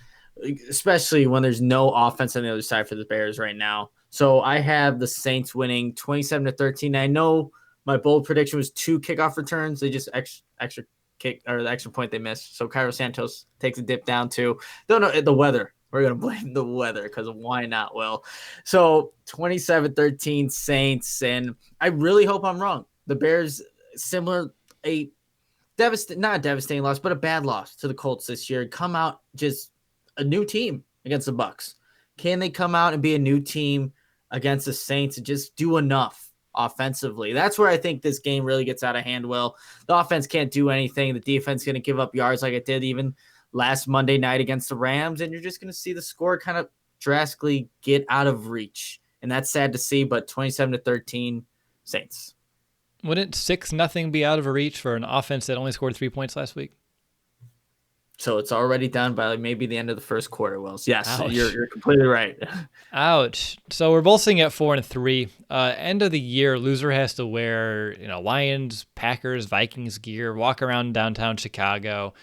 especially when there's no offense on the other side for the Bears right now. So I have the Saints winning 27-13. I know my bold prediction was 2 kickoff returns. They just extra kick, or the extra point they missed. So Cairo Santos takes a dip down to, don't know, the weather. We're going to blame the weather because why not? Well, so 27-13 Saints. And I really hope I'm wrong. The Bears, similar, not a devastating loss, but a bad loss to the Colts this year. Come out just a new team against the Bucks. Can they come out and be a new team against the Saints and just do enough offensively? That's where I think this game really gets out of hand. Well, the offense can't do anything. The defense is going to give up yards like it did even last Monday night against the Rams, and you're just going to see the score kind of drastically get out of reach. And that's sad to see, but 27-13 Saints. Wouldn't 6-0 be out of reach for an offense that only scored 3 points last week? So it's already done by maybe the end of the first quarter, Wills. Yes, Ouch. you're completely right. Ouch. So we're both sitting at 4-3. End of the year, loser has to wear, Lions, Packers, Vikings gear, walk around downtown Chicago,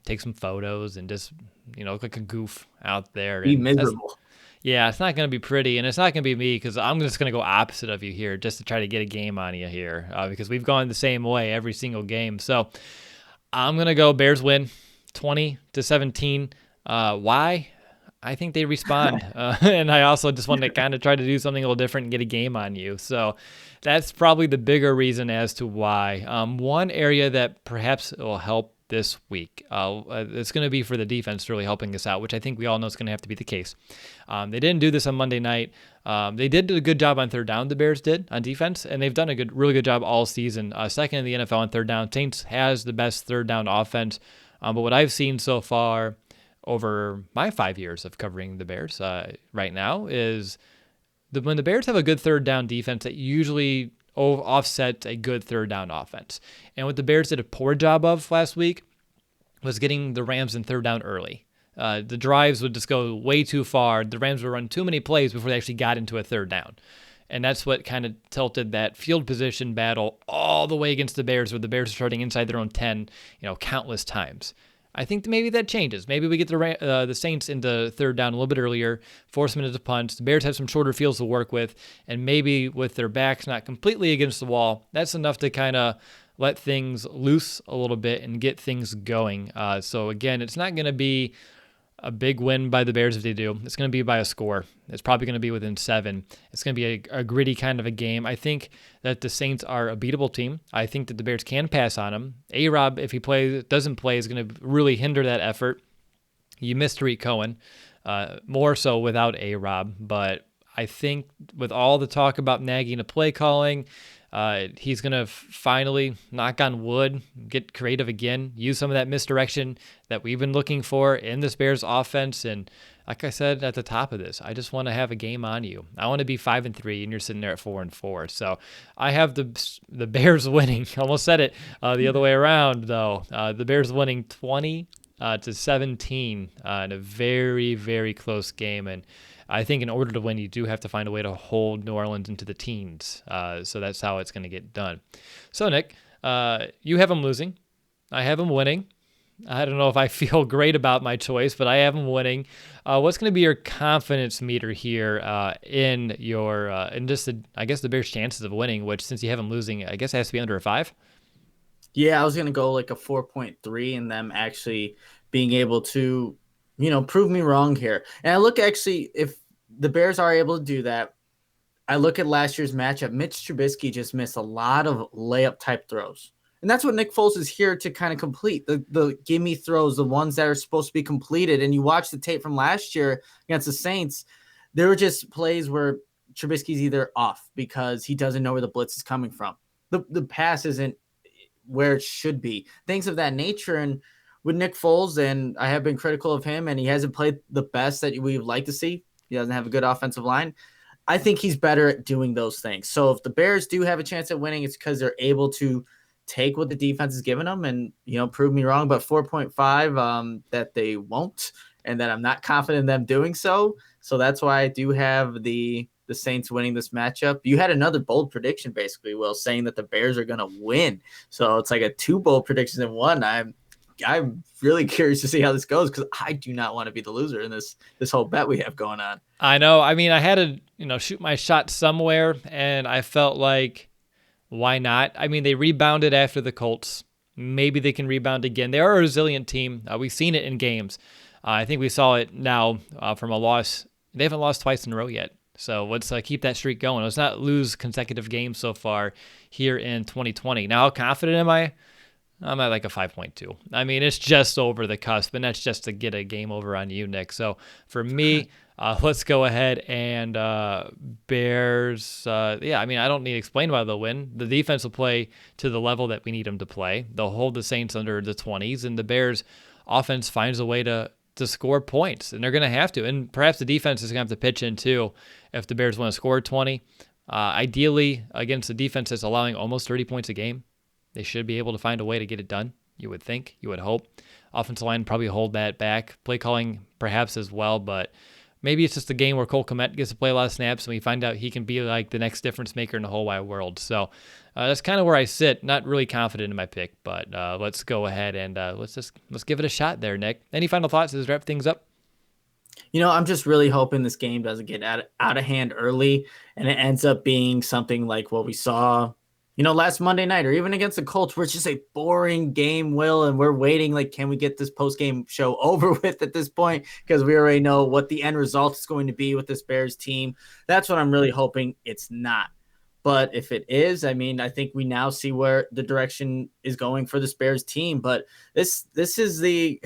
take some photos, and just, look like a goof out there. Be And miserable. yeah, it's not going to be pretty, and it's not going to be me because I'm just going to go opposite of you here just to try to get a game on you here because we've gone the same way every single game. So I'm going to go Bears win 20-17. Why? I think they respond. And I also just want to kind of try to do something a little different and get a game on you. So that's probably the bigger reason as to why. One area that perhaps will help this week, it's going to be for the defense really helping us out, which I think we all know is going to have to be the case. They didn't do this on Monday night. They did do a good job on third down, the Bears did, on defense, and they've done a really good job all season. Second in the NFL on third down. Saints has the best third down offense. But what I've seen so far over my 5 years of covering the Bears right now is when the Bears have a good third down defense, that usually offsets a good third down offense. And what the Bears did a poor job of last week was getting the Rams in third down early. The drives would just go way too far. The Rams would run too many plays before they actually got into a third down. And that's what kind of tilted that field position battle all the way against the Bears, where the Bears are starting inside their own 10, countless times. I think maybe that changes. Maybe we get the Saints into third down a little bit earlier, force them into punts. The Bears have some shorter fields to work with, and maybe with their backs not completely against the wall, that's enough to kind of let things loose a little bit and get things going. So again, it's not going to be a big win by the Bears if they do. It's going to be by a score. It's probably going to be within 7. It's going to be a gritty kind of a game. I think that the Saints are a beatable team. I think that the Bears can pass on them. A-Rob, if he doesn't play, is going to really hinder that effort. You missed Tariq Cohen, more so without A-Rob, but I think with all the talk about nagging a play calling, he's going to finally, knock on wood, get creative again, use some of that misdirection that we've been looking for in this Bears offense. And like I said at the top of this, I just want to have a game on you. I want to be 5-3, and you're sitting there at 4-4. So I have the Bears winning. Almost said it the other way around, though. The Bears winning 20-17 in a very, very close game. And I think in order to win, you do have to find a way to hold New Orleans into the teens. So that's how it's going to get done. So, Nick, you have them losing. I have them winning. I don't know if I feel great about my choice, but I have them winning. What's going to be your confidence meter here in your in just I guess the Bears' chances of winning? Which, since you have them losing, I guess it has to be under a 5. Yeah, I was gonna go like a 4.3, and them actually being able to, prove me wrong here. And I look, actually, if the Bears are able to do that, I look at last year's matchup. Mitch Trubisky just missed a lot of layup type throws. And that's what Nick Foles is here to kind of complete, the gimme throws, the ones that are supposed to be completed. And you watch the tape from last year against the Saints, there were just plays where Trubisky's either off because he doesn't know where the blitz is coming from. The pass isn't where it should be. Things of that nature. And with Nick Foles, and I have been critical of him, and he hasn't played the best that we would like to see. He doesn't have a good offensive line. I think he's better at doing those things. So if the Bears do have a chance at winning, it's because they're able to take what the defense is giving them and, prove me wrong. But 4.5, that they won't, and that I'm not confident in them doing so. So that's why I do have the Saints winning this matchup. You had another bold prediction, basically, Will, saying that the Bears are going to win. So it's like a 2 bold predictions in one. I'm really curious to see how this goes, because I do not want to be the loser in this whole bet we have going on. I know. I mean, I had to, shoot my shot somewhere, and I felt like, why not? I mean, they rebounded after the Colts. Maybe they can rebound again. They are a resilient team. We've seen it in games. I think we saw it now from a loss. They haven't lost twice in a row yet. So let's keep that streak going. Let's not lose consecutive games so far here in 2020. Now, how confident am I? I'm at like a 5.2. I mean, it's just over the cusp, and that's just to get a game over on you, Nick. So for me, let's go ahead and Bears. I mean, I don't need to explain why they'll win. The defense will play to the level that we need them to play. They'll hold the Saints under the 20s, and the Bears offense finds a way to score points, and they're going to have to. And perhaps the defense is going to have to pitch in too if the Bears want to score 20. Ideally, against the defense that's allowing almost 30 points a game, they should be able to find a way to get it done, you would think, you would hope. Offensive line probably hold that back. Play calling perhaps as well, but maybe it's just a game where Cole Kmet gets to play a lot of snaps, and we find out he can be like the next difference maker in the whole wide world. So that's kind of where I sit. Not really confident in my pick, but let's go ahead and let's give it a shot there, Nick. Any final thoughts as we wrap things up? I'm just really hoping this game doesn't get out of hand early, and it ends up being something like what we saw, last Monday night, or even against the Colts, where it's just a boring game, Will, and we're waiting, like, can we get this post-game show over with at this point? Because we already know what the end result is going to be with this Bears team. That's what I'm really hoping it's not. But if it is, I mean, I think we now see where the direction is going for this Bears team. But this is I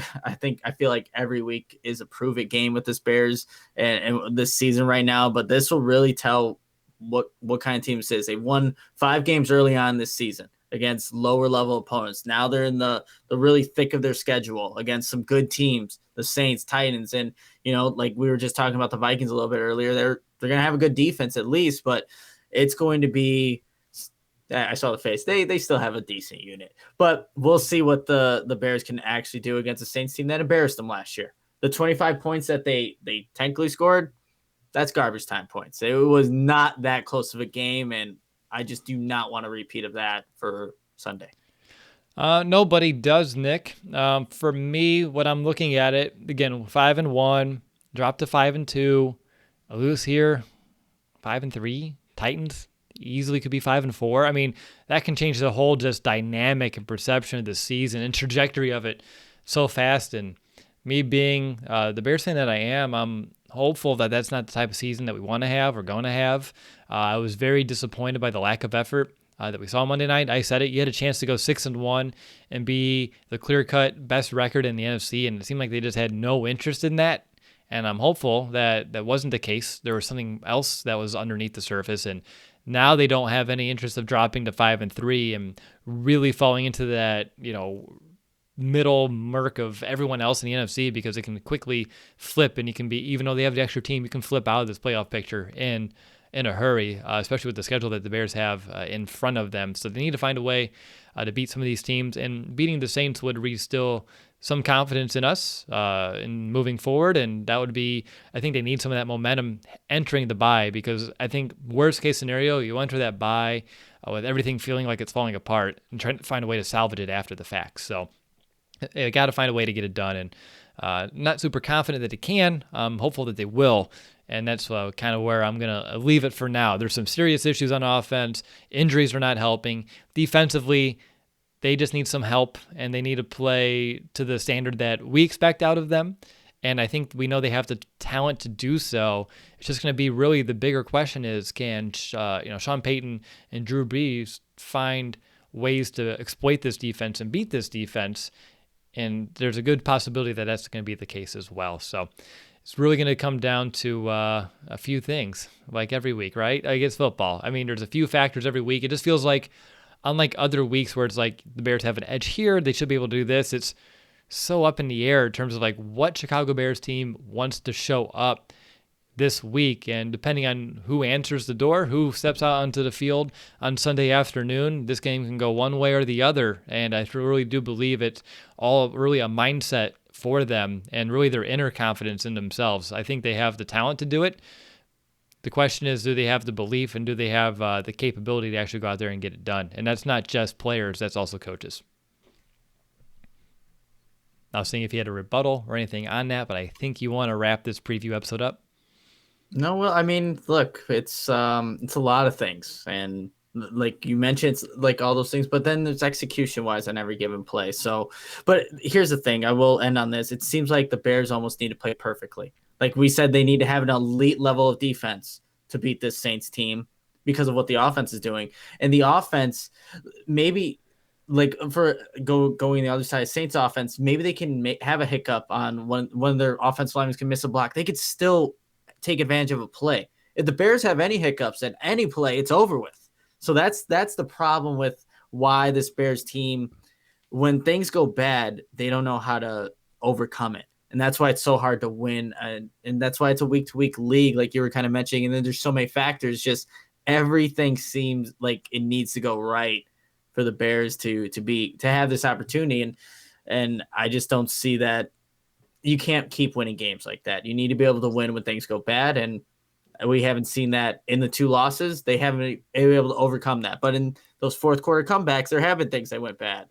feel like every week is a prove it game with this Bears and this season right now. But this will really tell what kind of team this is. They won 5 games early on this season against lower level opponents. Now they're in the really thick of their schedule against some good teams, the Saints, Titans, and like we were just talking about the Vikings a little bit earlier. They're going to have a good defense at least, but it's going to be, I saw the face. They still have a decent unit, but we'll see what the Bears can actually do against the Saints team that embarrassed them last year. the 25 points that they technically scored, that's garbage time points. It was not that close of a game, and I just do not want a repeat of that for Sunday. Nobody does, Nick. For me, what I'm looking at it again, 5-1, drop to 5-2, I lose here, 5-3. Titans easily could be 5-4. I mean, that can change the whole just dynamic and perception of the season and trajectory of it so fast. And me being the Bears fan that I am, I'm hopeful that that's not the type of season that we want to have or going to have. I was very disappointed by the lack of effort that we saw Monday night. I said it. You had a chance to go 6-1 and be the clear-cut best record in the NFC, and it seemed like they just had no interest in that. And I'm hopeful that that wasn't the case. There was something else that was underneath the surface, and now they don't have any interest of dropping to 5-3 and really falling into that, middle murk of everyone else in the NFC, because it can quickly flip, and you can be, even though they have the extra team, you can flip out of this playoff picture in a hurry, especially with the schedule that the Bears have in front of them. So they need to find a way to beat some of these teams, and beating the Saints would restill some confidence in us in moving forward, and that would be, I think they need some of that momentum entering the bye, because I think worst case scenario, you enter that bye with everything feeling like it's falling apart and trying to find a way to salvage it after the fact. So they got to find a way to get it done, and not super confident that they can. I'm hopeful that they will, and that's kind of where I'm going to leave it for now. There's some serious issues on offense. Injuries are not helping. Defensively, they just need some help, and they need to play to the standard that we expect out of them. And I think we know they have the talent to do so. It's just going to be really the bigger question is, can Sean Payton and Drew Brees find ways to exploit this defense and beat this defense? And there's a good possibility that that's going to be the case as well. So it's really going to come down to a few things, like every week, right? Like it's football. I mean, there's a few factors every week. It just feels like, unlike other weeks where it's like the Bears have an edge here, they should be able to do this, it's so up in the air in terms of like what Chicago Bears team wants to show up this week. And depending on who answers the door, who steps out onto the field on Sunday afternoon, this game can go one way or the other. And I really do believe it's all really a mindset for them and really their inner confidence in themselves. I think they have the talent to do it. The question is, do they have the belief, and do they have the capability to actually go out there and get it done? And that's not just players, that's also coaches. I was seeing if you had a rebuttal or anything on that, but I think you want to wrap this preview episode up. No, well, I mean, look, it's a lot of things, and like you mentioned, it's like all those things, but then there's execution wise on every given play. So, but here's the thing, I will end on this. It seems like the Bears almost need to play perfectly. Like we said, they need to have an elite level of defense to beat this Saints team because of what the offense is doing. And the offense, maybe like for going the other side, Saints offense, maybe they can have a hiccup on when of their offensive linemen can miss a block. They could still take advantage of a play. If the Bears have any hiccups at any play, it's over with. So that's the problem with why this Bears team, when things go bad, they don't know how to overcome it. And that's why it's so hard to win. And that's why it's a week-to-week league, like you were kind of mentioning. And then there's so many factors. Just everything seems like it needs to go right for the Bears to have this opportunity. And I just don't see that. You can't keep winning games like that. You need to be able to win when things go bad. And we haven't seen that in the two losses. They haven't been able to overcome that. But in those fourth quarter comebacks, there have been things that went bad.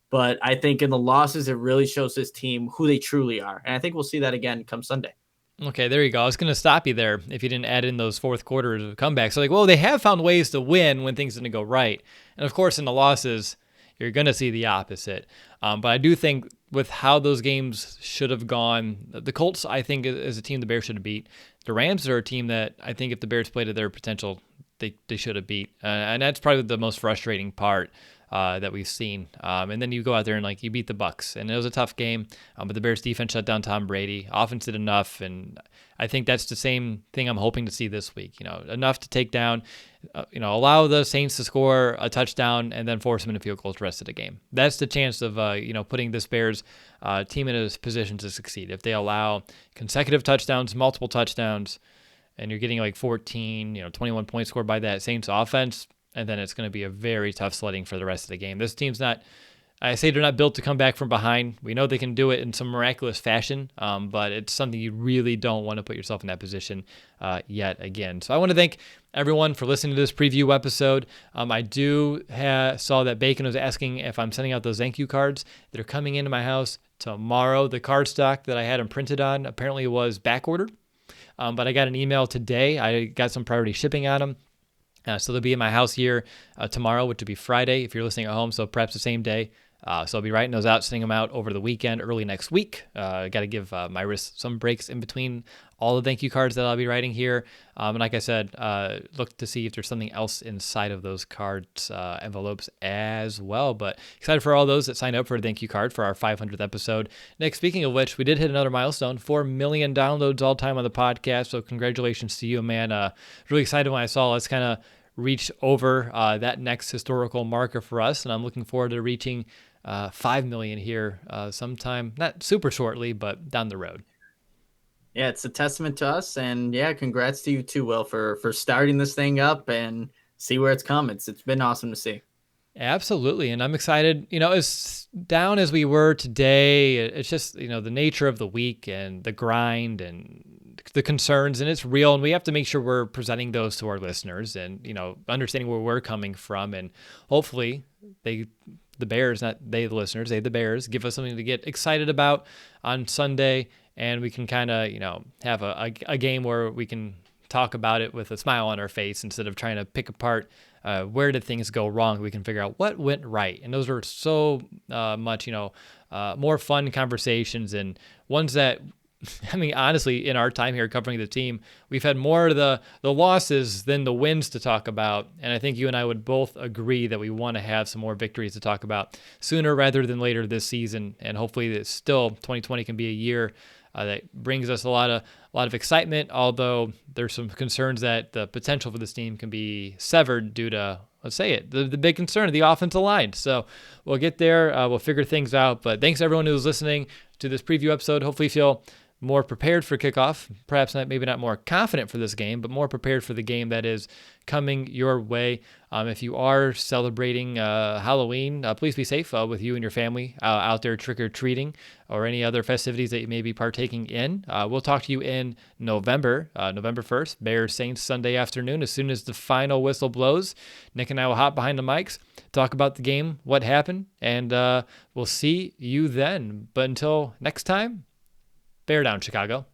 But I think in the losses, it really shows this team who they truly are. And I think we'll see that again come Sunday. Okay, there you go. I was going to stop you there if you didn't add in those fourth quarters of comebacks. So like, well, they have found ways to win when things didn't go right. And of course, in the losses, you're going to see the opposite. But I do think with how those games should have gone, the Colts, I think, is a team the Bears should have beat. The Rams are a team that I think if the Bears played to their potential, they should have beat. And that's probably the most frustrating part that we've seen. And then you go out there and like you beat the Bucs, and it was a tough game. But the Bears defense shut down Tom Brady. Offense did enough, and I think that's the same thing I'm hoping to see this week. Enough to take down, allow the Saints to score a touchdown and then force them into field goals the rest of the game. That's the chance of putting this Bears team in a position to succeed. If they allow consecutive touchdowns, multiple touchdowns, and you're getting like 14, 21 points scored by that Saints offense, and then it's going to be a very tough sledding for the rest of the game. This team's not I say they're not built to come back from behind. We know they can do it in some miraculous fashion, but it's something you really don't want to put yourself in that position yet again. So I want to thank everyone for listening to this preview episode. I saw that Bacon was asking if I'm sending out those thank you cards that are coming into my house tomorrow. The card stock that I had them printed on apparently was back ordered, but I got an email today. I got some priority shipping on them. So they'll be in my house here tomorrow, which would be Friday if you're listening at home, so perhaps the same day. So I'll be writing those out, sending them out over the weekend, early next week. Got to give my wrist some breaks in between all the thank you cards that I'll be writing here. And like I said, look to see if there's something else inside of those cards envelopes as well. But excited for all those that signed up for a thank you card for our 500th episode. Nick, speaking of which, we did hit another milestone, 4 million downloads all time on the podcast. So congratulations to you, man. Really excited when I saw us kind of reach over that next historical marker for us. And I'm looking forward to reaching 5 million here sometime, not super shortly, but down the road. Yeah, it's a testament to us, and yeah, congrats to you too, Will, for starting this thing up and see where it's come. It's been awesome to see. Absolutely. And I'm excited, as down as we were today, it's just, the nature of the week and the grind and the concerns, and it's real. And we have to make sure we're presenting those to our listeners and, understanding where we're coming from. And hopefully the Bears, not they, the listeners, the Bears, give us something to get excited about on Sunday. And we can kind of, have a game where we can talk about it with a smile on our face instead of trying to pick apart where did things go wrong. We can figure out what went right. And those are so much, more fun conversations and ones that, honestly, in our time here covering the team, we've had more of the losses than the wins to talk about. And I think you and I would both agree that we want to have some more victories to talk about sooner rather than later this season. And hopefully that still 2020 can be a year that brings us a lot of excitement, although there's some concerns that the potential for this team can be severed due to, let's say it, the big concern of the offensive line. So we'll get there. We'll figure things out. But thanks everyone who's listening to this preview episode. Hopefully you feel more prepared for kickoff, perhaps maybe not more confident for this game, but more prepared for the game that is coming your way. If you are celebrating Halloween, please be safe with you and your family out there trick-or-treating or any other festivities that you may be partaking in. We'll talk to you in November, November 1st, Bears Saints Sunday afternoon. As soon as the final whistle blows, Nick and I will hop behind the mics, talk about the game, what happened, and we'll see you then. But until next time, bear down, Chicago.